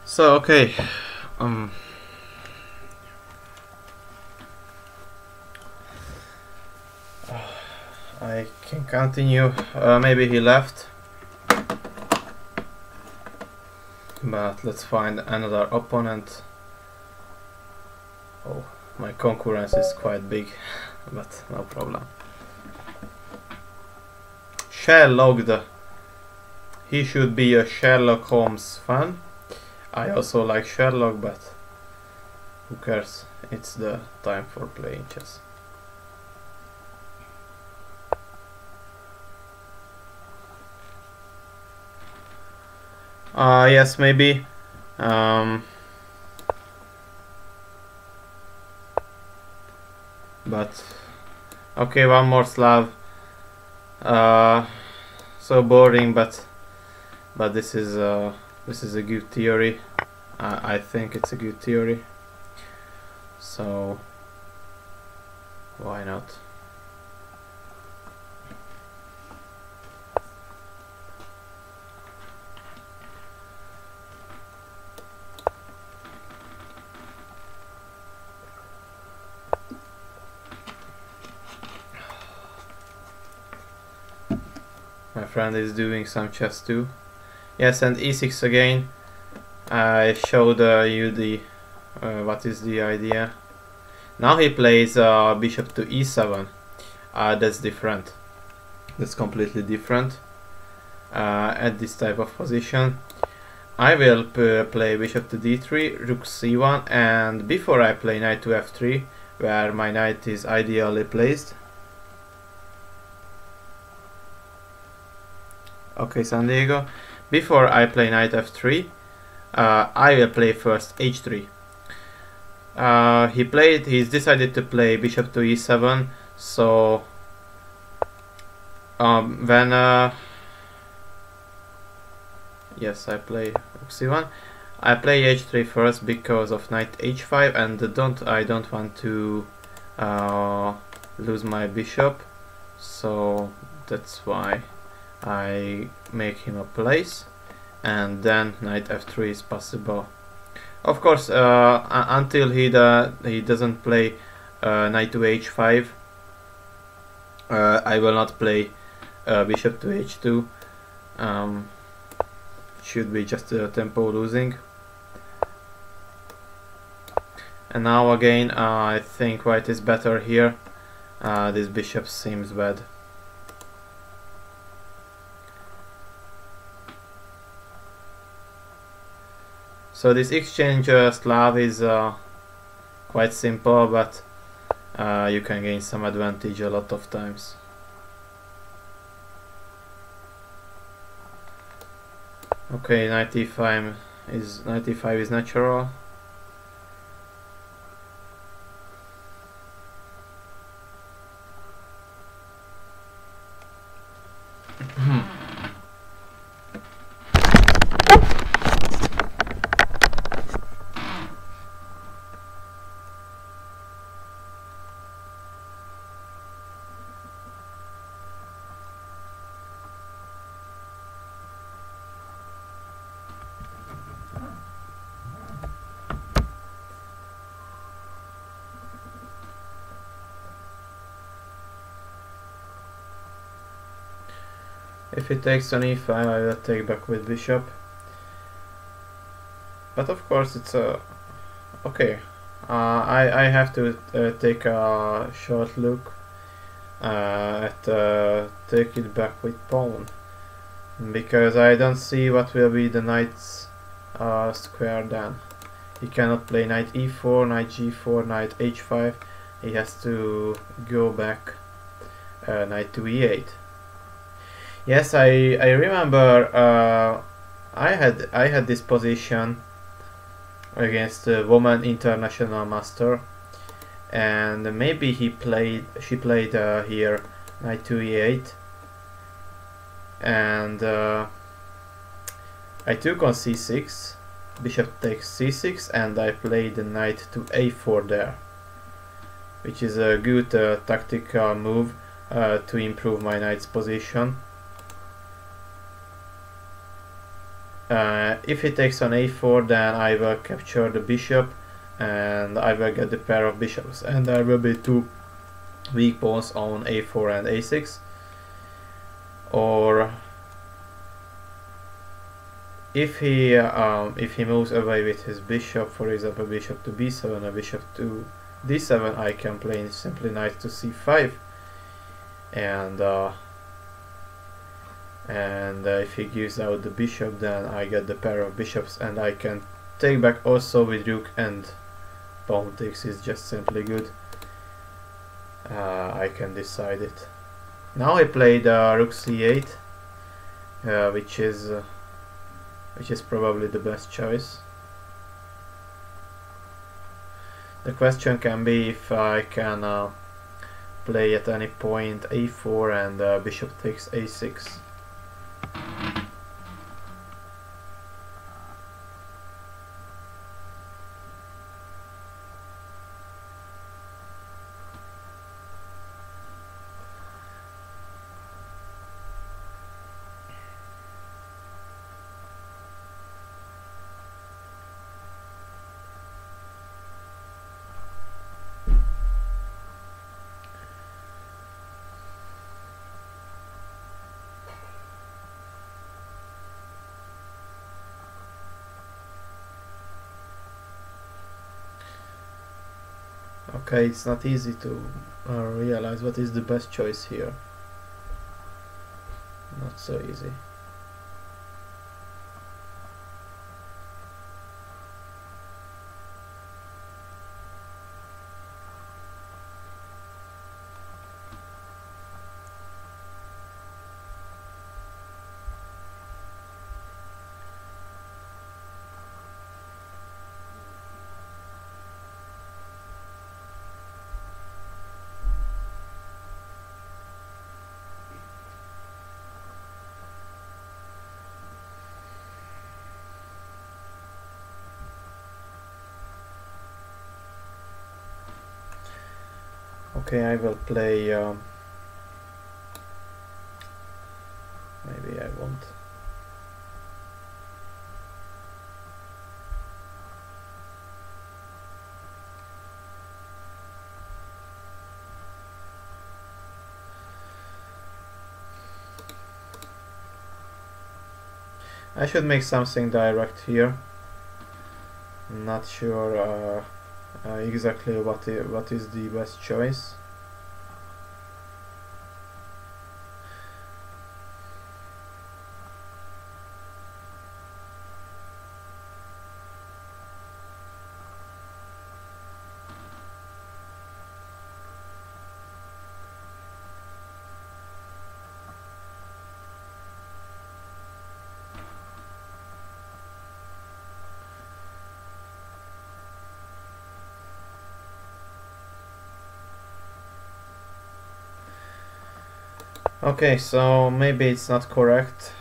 So okay, I can continue. Maybe he left, but let's find another opponent. Oh, my concurrence is quite big, but no problem. Sherlock, he should be a Sherlock Holmes fan. I also like Sherlock, but who cares? It's the time for playing chess. Yes, maybe. But okay, one more Slav. So boring, but this is a good theory. I think it's a good theory, so why not? My friend is doing some chess too. Yes, and e6 again. I showed you the what is the idea. Now he plays bishop to e7. That's different. That's completely different. At this type of position, I will play bishop to d3, rook c1, and before I play knight to f3, where my knight is ideally placed. Okay, San Diego. Before I play knight f3, I will play first h3. He's decided to play bishop to e7, so yes, I play rook c1. I play h3 first because of knight h5, and I don't want to lose my bishop, so that's why I make him a place, and then knight f3 is possible. Of course, until he doesn't play knight to h5, I will not play bishop to h2. Should be just a tempo losing. And now again, I think white is better here. This bishop seems bad. So this exchange Slav is quite simple, but you can gain some advantage a lot of times. Okay, knight e5 is natural. If he takes on e5, I will take back with bishop. But of course it's okay. I have to take a short look at take it back with pawn, because I don't see what will be the knight's square then. He cannot play knight e4, knight g4, knight h5. He has to go back knight to e8. Yes, I remember I had this position against a woman international master, and maybe she played here knight to e8, and I took on c6, bishop takes c6, and I played the knight to a4 there, which is a good tactical move to improve my knight's position. If he takes on a4, then I will capture the bishop and I will get the pair of bishops, and there will be two weak pawns on a4 and a6. Or if he moves away with his bishop, for example bishop to b7 or bishop to d7, I can play simply knight to c5, and if he gives out the bishop, then I get the pair of bishops, and I can take back also with rook, and pawn takes is just simply good. I can decide it. Now I played rook c8, which is probably the best choice. The question can be if I can play at any point a4 and bishop takes a6. Okay, it's not easy to realize what is the best choice here. Not so easy. Okay, I will play. Maybe I won't. I should make something direct here. Not sure exactly what is the best choice. Okay, so maybe it's not correct.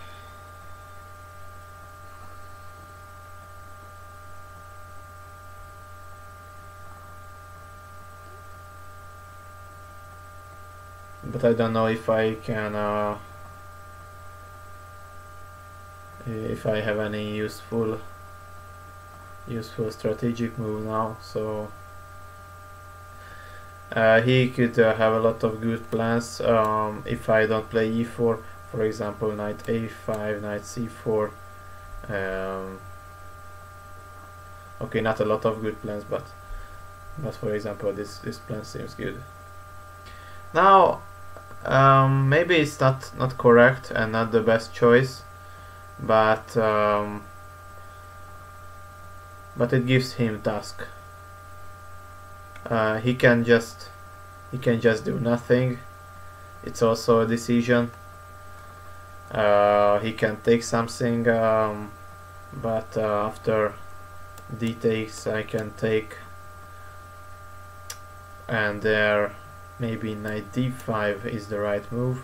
But I don't know if I can if I have any useful strategic move now. So he could have a lot of good plans if I don't play e4, for example knight a5, knight c4. Okay, not a lot of good plans, but for example this plan seems good. Now maybe it's not correct and not the best choice, but it gives him task. He can just do nothing. It's also a decision. He can take something, but after d takes I can take, and there maybe knight d5 is the right move.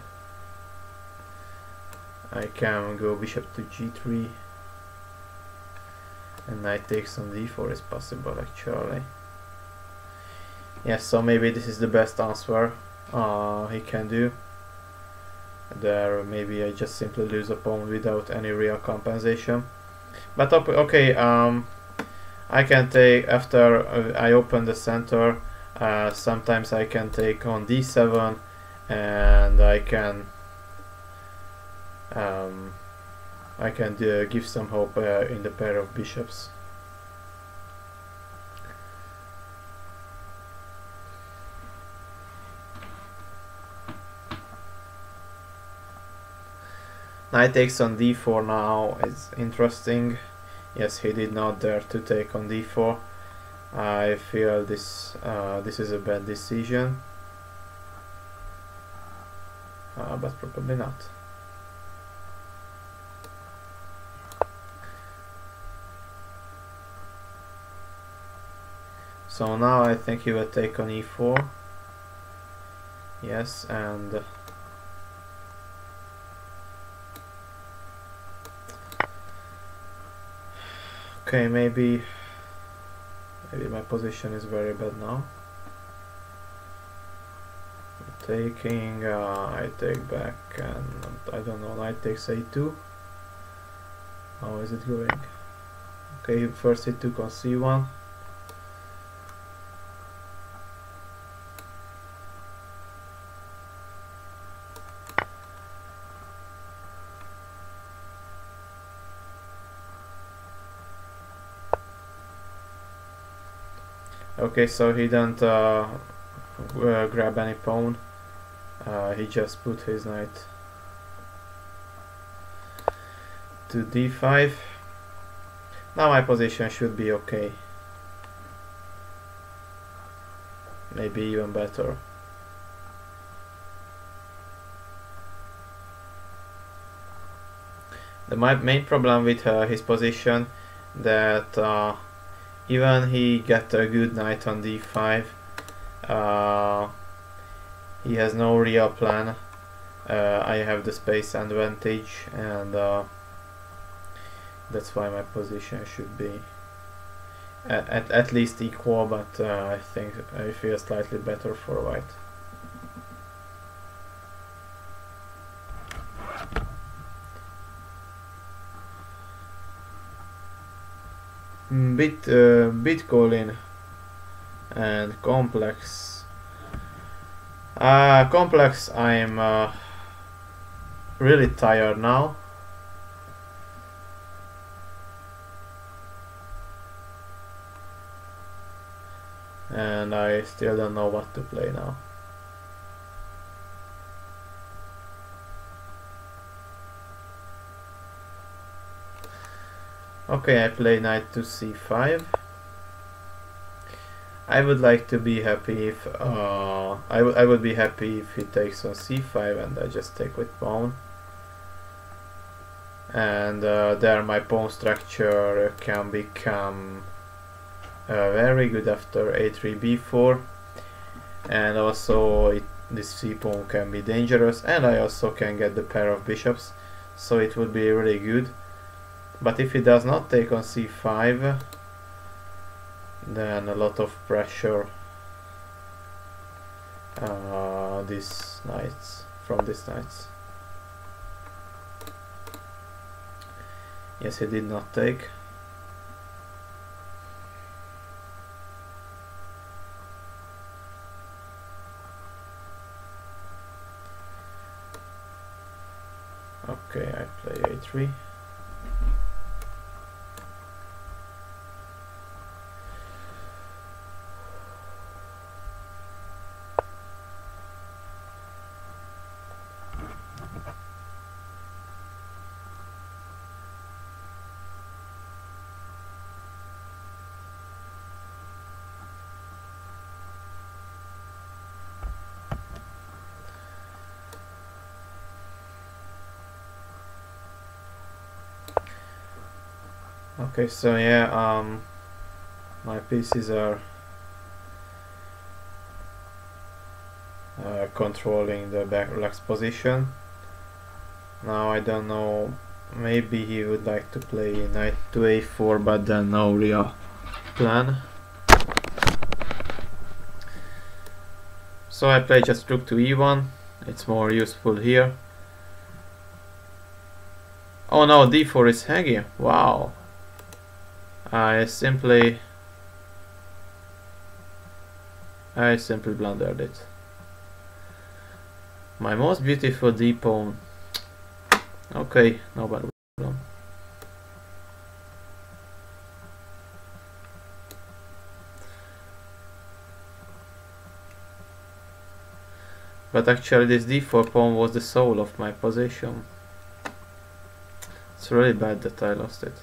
I can go bishop to g3, and knight takes on d4 is possible actually. Yes, so maybe this is the best answer he can do. There maybe I just simply lose a pawn without any real compensation. But okay, I can take, after I open the center, sometimes I can take on d7, and I can give some hope in the pair of bishops. Knight takes on d4 now is interesting. Yes, he did not dare to take on d4. I feel this is a bad decision, but probably not. So now I think he will take on e4. Yes, and okay, maybe my position is very bad now. Taking, I take back, and I don't know, knight takes a2. How is it going? Okay, first he took on c1. Okay, so he didn't grab any pawn. He just put his knight to d5. Now my position should be okay. Maybe even better. The main problem with his position that even he got a good knight on d5, he has no real plan. I have the space advantage, and that's why my position should be at least equal, but I think I feel slightly better for white. Bit calling and complex. Complex, I'm really tired now. And I still don't know what to play now. Okay, I play knight to c5. I would like to be happy if I would be happy if he takes on c5 and I just take with pawn. And there my pawn structure can become very good after a3 b4, and also this c pawn can be dangerous, and I also can get the pair of bishops, so it would be really good. But if he does not take on c5, then a lot of pressure these knights from these knights. Yes, he did not take. Okay, I play a3. Okay, so yeah, my pieces are controlling the black's position. Now I don't know, maybe he would like to play knight to a4, but then no real plan. So I play just rook to e1, it's more useful here. Oh no, d4 is hanging, wow. I simply blundered it. My most beautiful d pawn. Okay, no bad problem. But actually this d4 pawn was the soul of my position. It's really bad that I lost it.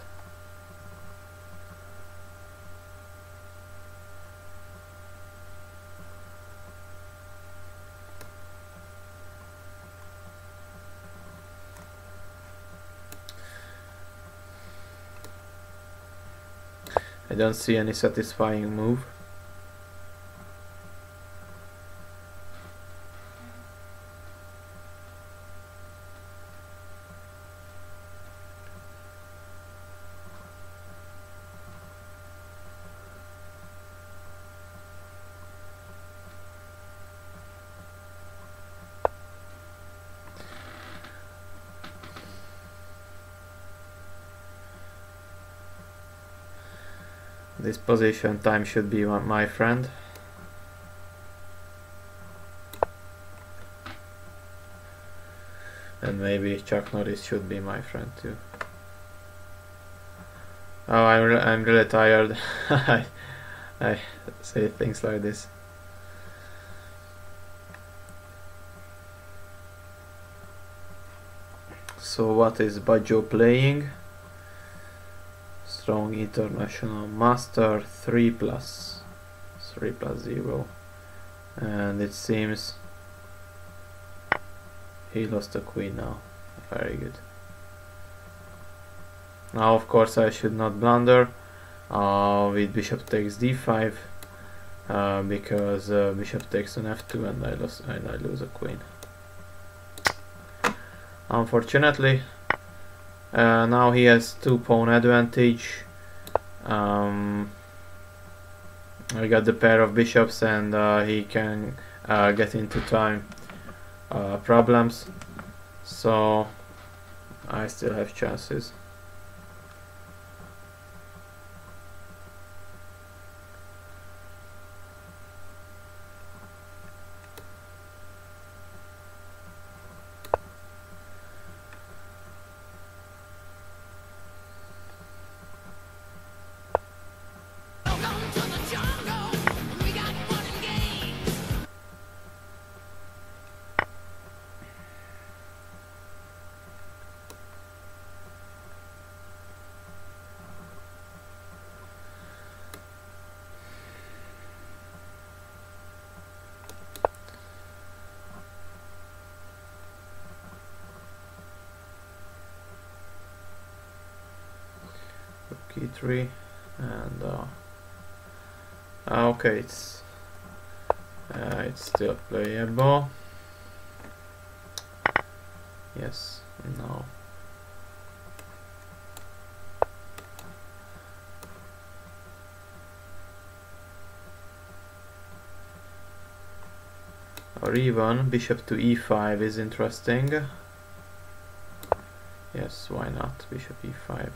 I don't see any satisfying move. This position time should be my friend. And maybe Chuck Norris should be my friend too. Oh, I'm really tired. I say things like this. So what is Baggio playing? Strong International Master 3+, 3+0, and it seems he lost a queen now. Very good. Now of course I should not blunder with bishop takes d5 because bishop takes on f2 and I lose a queen. Unfortunately, now he has 2-pawn advantage. I got the pair of bishops and he can get into time problems, so I still have chances. E3 and okay, it's still playable. Yes, no. Or even bishop to e5 is interesting. Yes, why not? Bishop e5.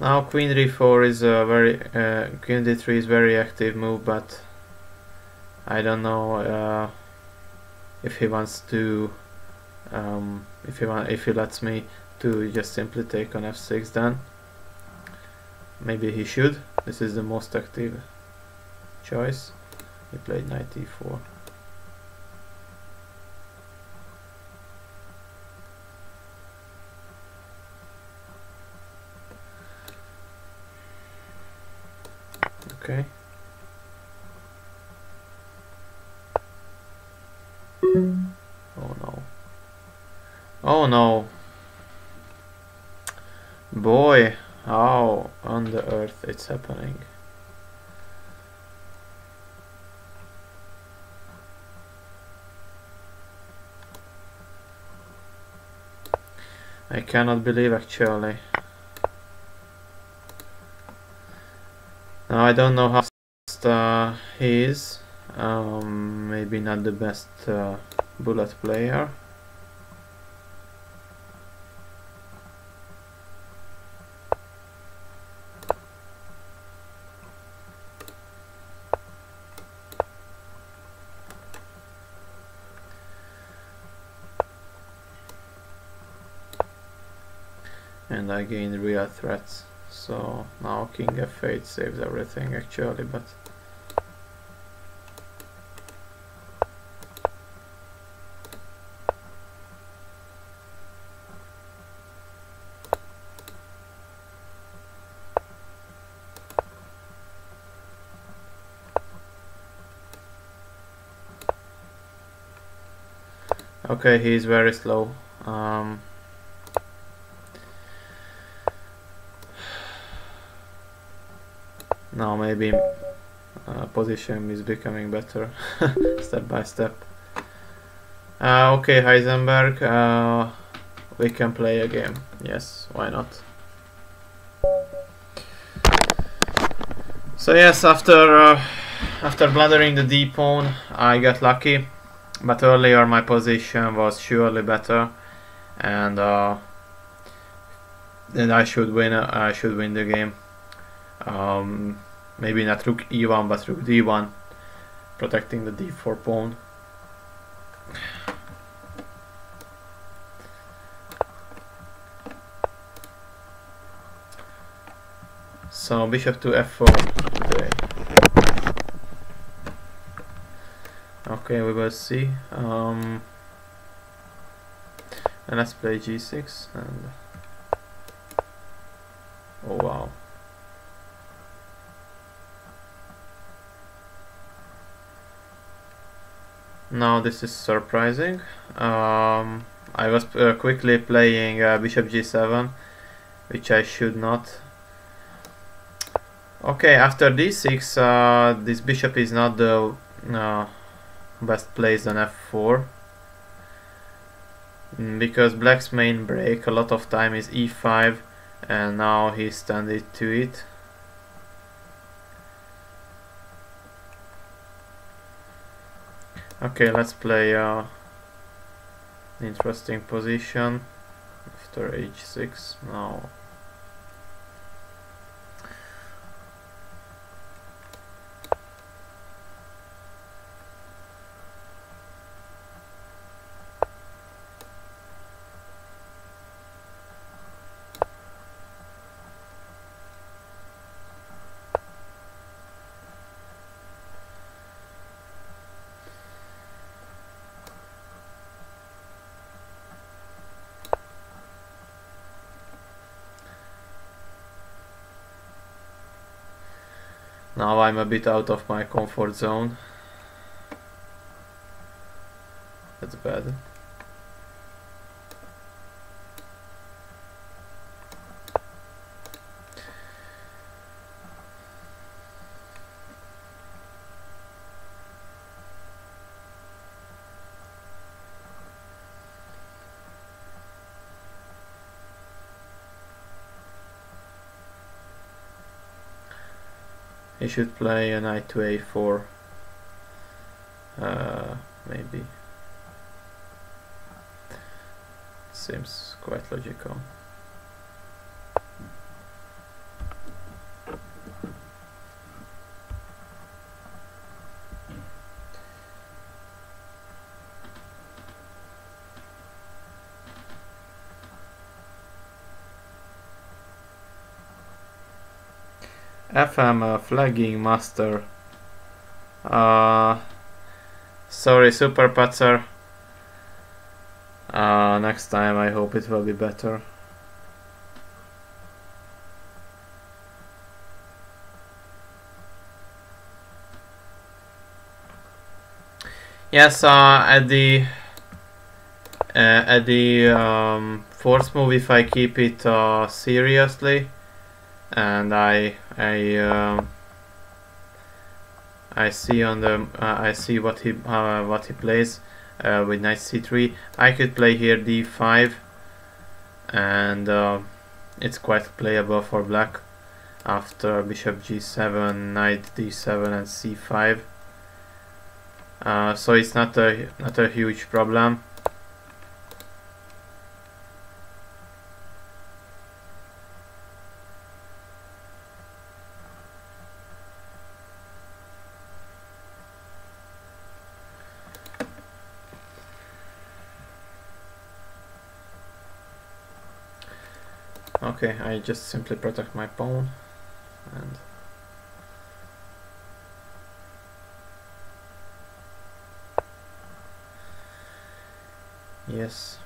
Now queen d4 is a queen d3 is very active move, but I don't know if he wants to if he lets me to just simply take on f6. Then maybe he should. This is the most active choice. He played knight e4. Okay. Oh no. Oh no. Boy, how on the earth it's happening? I cannot believe, actually. Now I don't know how fast he is. Maybe not the best bullet player. And I gain real threats. So now king f8 saves everything, actually, but okay, he's very slow. Now maybe position is becoming better step by step. Okay, Heisenberg, we can play a game. Yes, why not? So yes, after blundering the d pawn, I got lucky, but earlier my position was surely better, and then I should win. I should win the game. Maybe not rook e1, but rook d1, protecting the d4 pawn. So bishop to f4. Okay, we will see. And let's play g6 and oh wow. Now this is surprising. I was quickly playing bishop g7, which I should not. Okay, after d6, this bishop is not the best placed on f4, because black's main break a lot of time is e5, and now he standing to it. Okay, let's play an interesting position after h6 now. Now I'm a bit out of my comfort zone. That's bad. He should play a knight to a4, maybe. Seems quite logical. FM flagging master. Sorry, Super Patzer. Next time I hope it will be better. Yes, at the fourth move, if I keep it seriously, and I see on the I see what he plays with knight c3. I could play here d5, and it's quite playable for black after bishop g7, knight d7, and c5. So it's not a huge problem. Okay, I just simply protect my pawn and yes.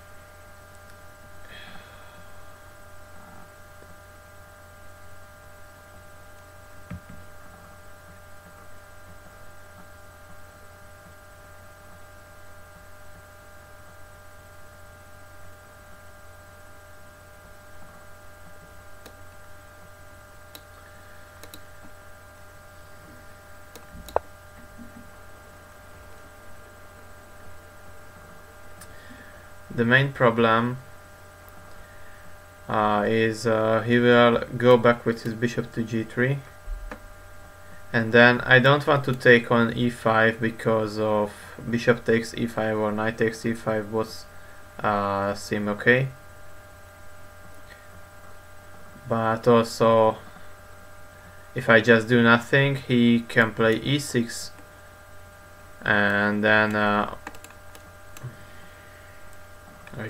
The main problem is he will go back with his bishop to g3, And then I don't want to take on e5 because of bishop takes e5 or knight takes e5, both seem okay. But also, if I just do nothing, he can play e6, and then I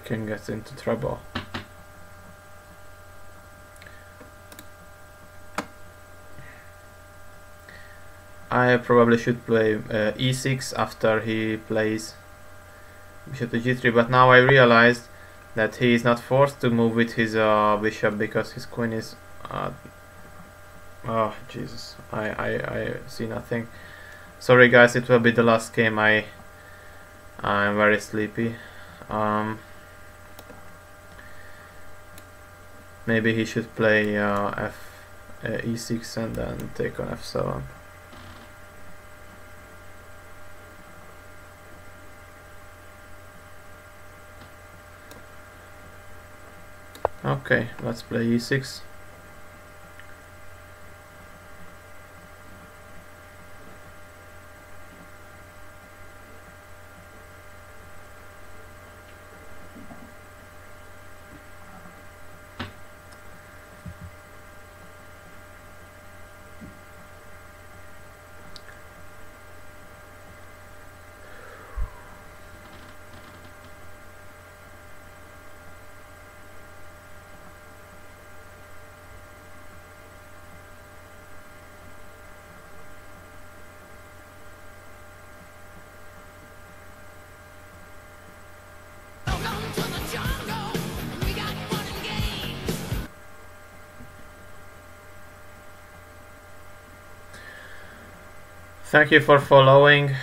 can get into trouble. I probably should play e6 after he plays bishop to g3, but now I realized that he is not forced to move with his bishop because his queen is oh Jesus, I see nothing. Sorry guys, it will be the last game. I'm very sleepy. Maybe he should play e6 and then take on f7. Okay, let's play e6. Thank you for following.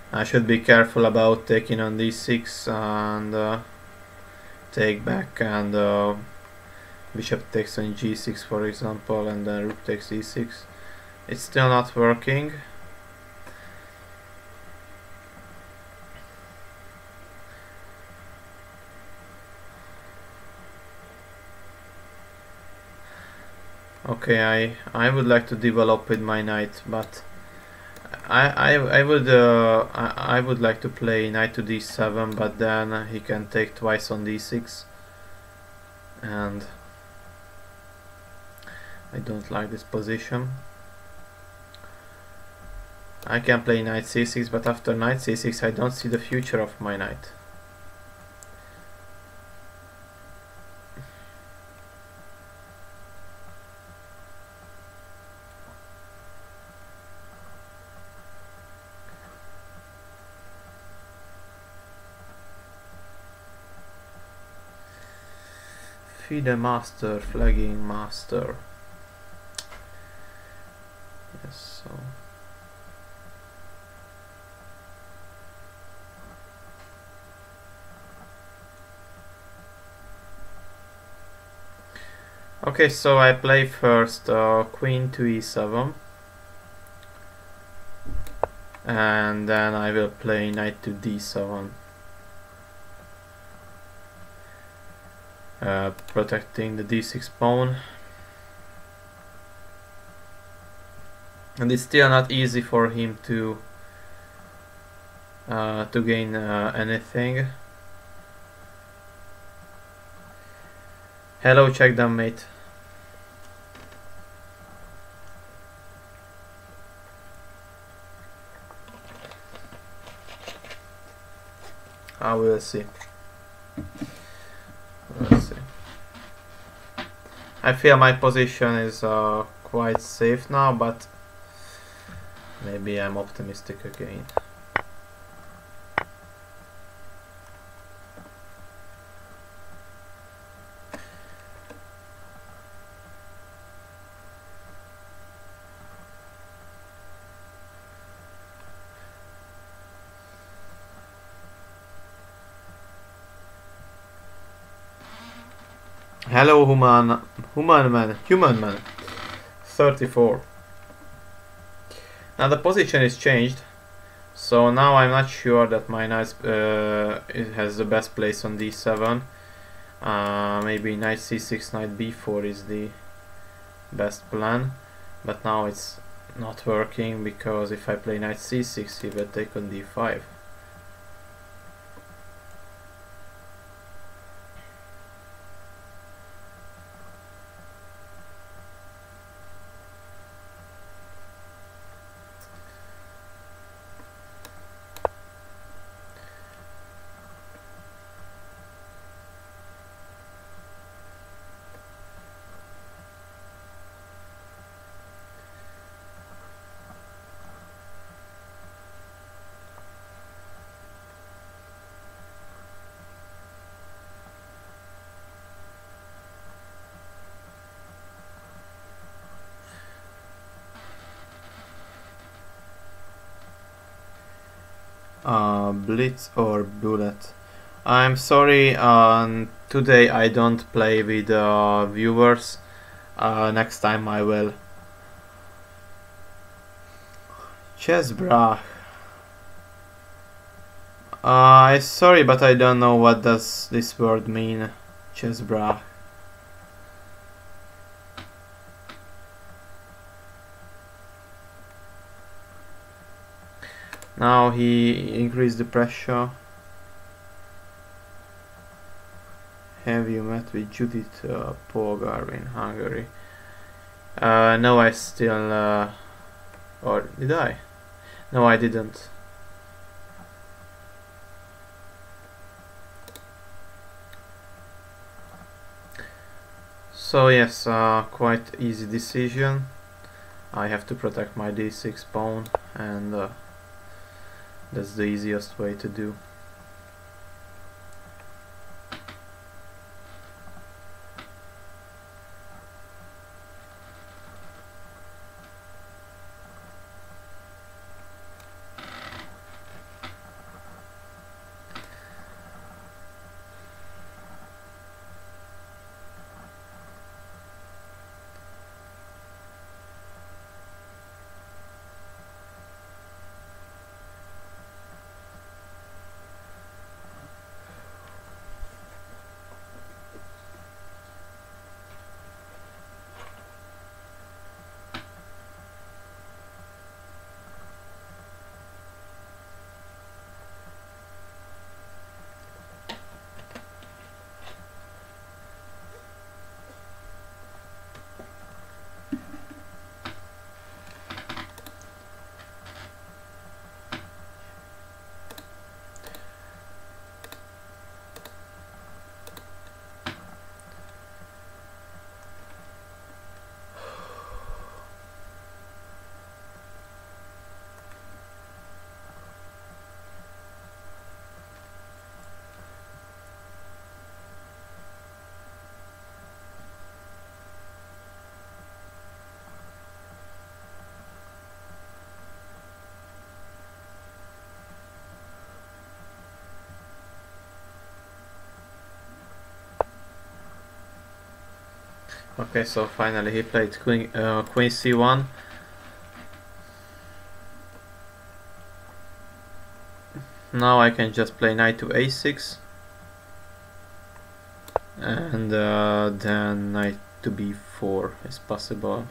I should be careful about taking on d6 and take back, and bishop takes on g6 for example, and then rook takes e6. It's still not working. Okay, I would like to develop with my knight, but I would like to play knight to d7, but then he can take twice on d6, and I don't like this position. I can play knight c6, but after knight c6 I don't see the future of my knight. FIDE master, flagging master. Yes, so okay, so I play first queen to e7, and then I will play knight to d7, protecting the d6 pawn. And it's still not easy for him to gain anything. Hello, checkdown mate. I will see. Let's see. I feel my position is quite safe now, but maybe I'm optimistic again. Hello, human man. 34. Now the position is changed, so now I'm not sure that my knight it has the best place on d7. Maybe knight c6, knight b4 is the best plan, but now it's not working because if I play knight c6 he will take on d5. Blitz or bullet? I'm sorry, today I don't play with viewers. Next time I will. Chesbrach. Sorry, but I don't know what does this word mean. Chesbrach. Now he increased the pressure. Have you met with Judith Polgar in Hungary? No, I still... or did I? No, I didn't. So yes, quite easy decision. I have to protect my d6 pawn, and that's the easiest way to do. Okay, so finally he played queen c1. Now I can just play knight to a6, and then knight to b4 is possible.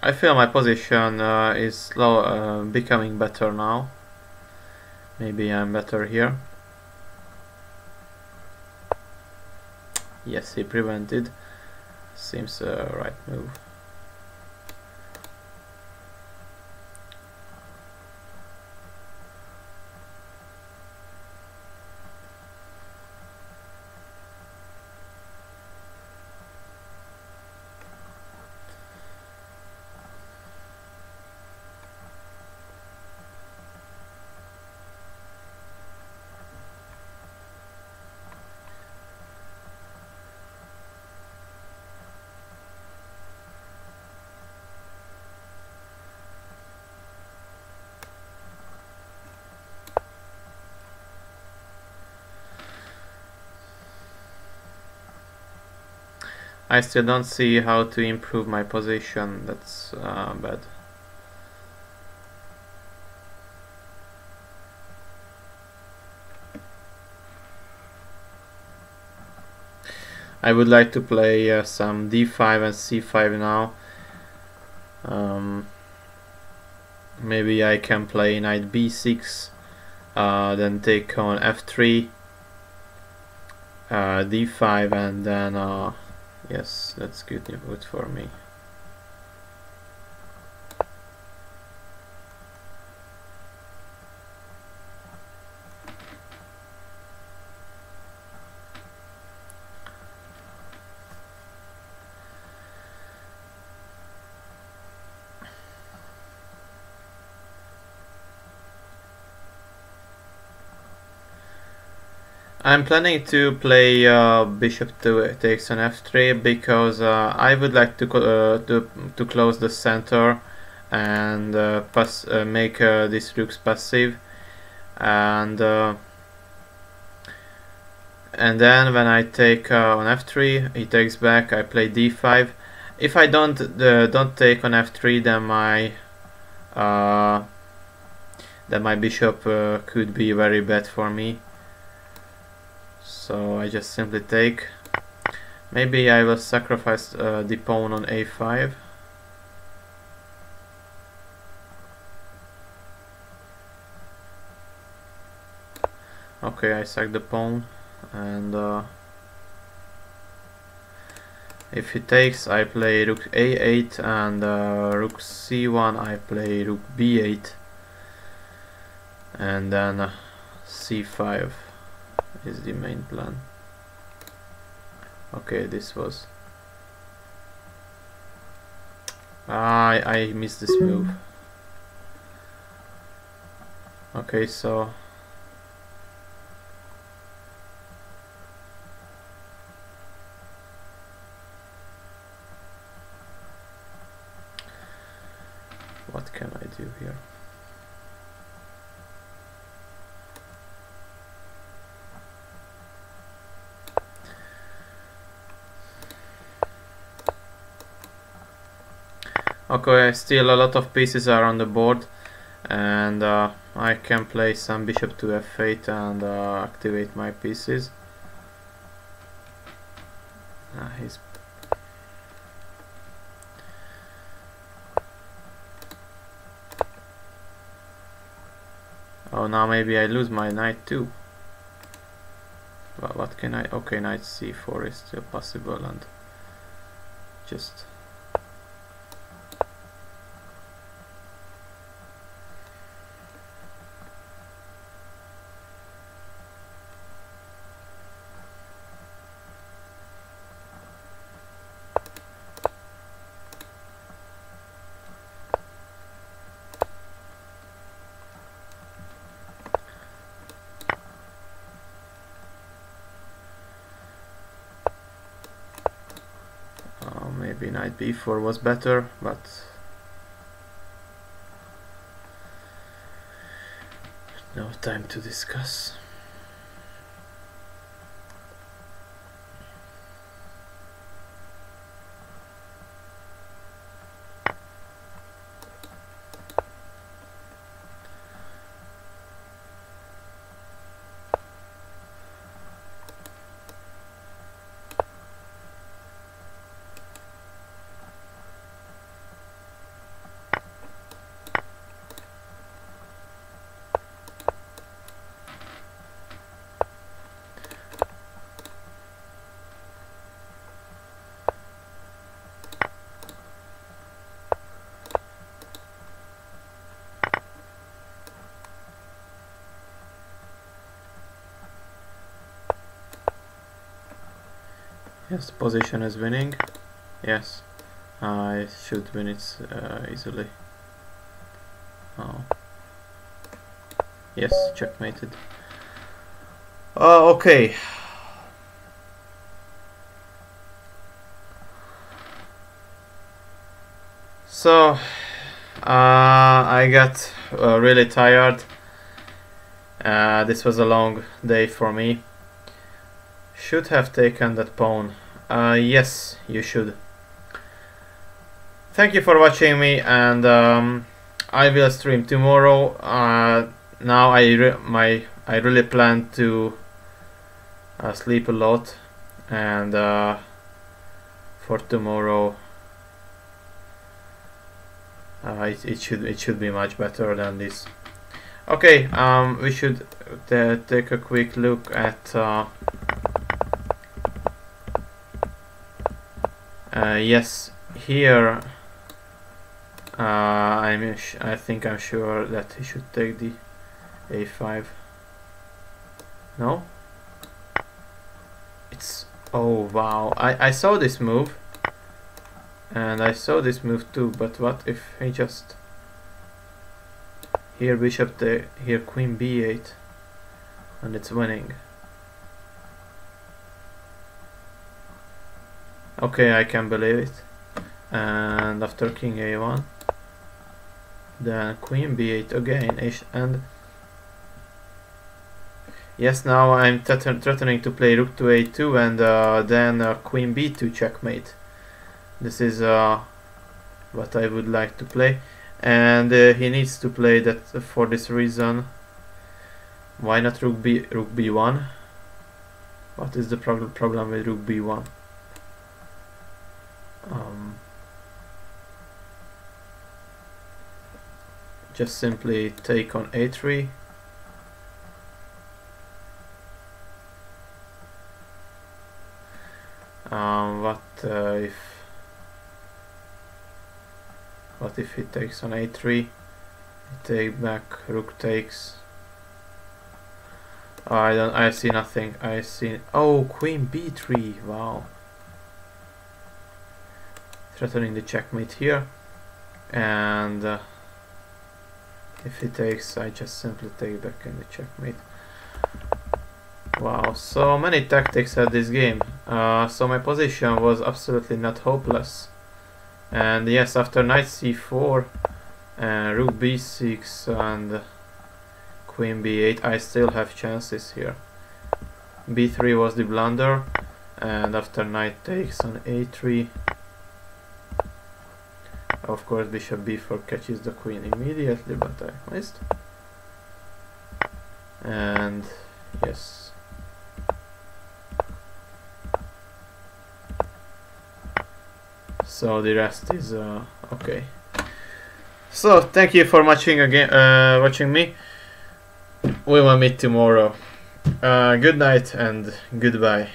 I feel my position is becoming better now. Maybe I'm better here. Yes, he prevented. Seems a right move. I still don't see how to improve my position. That's bad. I would like to play some d5 and c5 now. Maybe I can play knight b6, then take on f3, d5, and then yes, that's good for me. I'm planning to play bishop takes on f3 because I would like to close the center and make these rooks passive, and then when I take on f3, he takes back. I play d5. If I don't take on f3, then my bishop could be very bad for me. So I just simply take. Maybe I will sacrifice the pawn on a5. Okay, I sack the pawn, and if he takes, I play rook a8, and rook c1, I play rook b8, and then c5 is the main plan. Okay, this was I missed this move. Okay, so what can I do here? Okay, still a lot of pieces are on the board, and I can play some bishop to f8 and activate my pieces. Oh, now maybe I lose my knight too. Well, what can I... Okay, knight c4 is still possible, and just... maybe knight b4 was better, but no time to discuss. Yes, the position is winning. Yes, I should win it easily. Oh. Yes, checkmated. Okay. So, I got really tired. This was a long day for me. Should have taken that pawn Yes, you should. Thank you for watching me, and I will stream tomorrow. Now I really plan to sleep a lot, and for tomorrow it should be much better than this. Okay, we should take a quick look at yes, here I think I'm sure that he should take the a5. No? It's, oh wow, I saw this move, and I saw this move too, but what if he just, here bishop there, here queen b8, and it's winning. Okay, I can believe it. And after king a1, then queen b8 again, and yes, now I'm threatening to play rook to a2, and then queen b2 checkmate. This is what I would like to play, and he needs to play that for this reason. Why not rook b1? What is the problem with rook b1? Just simply take on a3. What if he takes on a3? Take back, rook takes. I see nothing. I see, oh, queen b3. Wow. Threatening the checkmate here, and if he takes, I just simply take back in the checkmate. Wow, so many tactics at this game. So my position was absolutely not hopeless. And yes, after knight c4 and rook b6 and queen b8, I still have chances here. b3 was the blunder, and after knight takes on a3, of course bishop b4 catches the queen immediately, but I missed. And yes, so the rest is okay. So thank you for watching again, watching me. We will meet tomorrow. Good night and goodbye.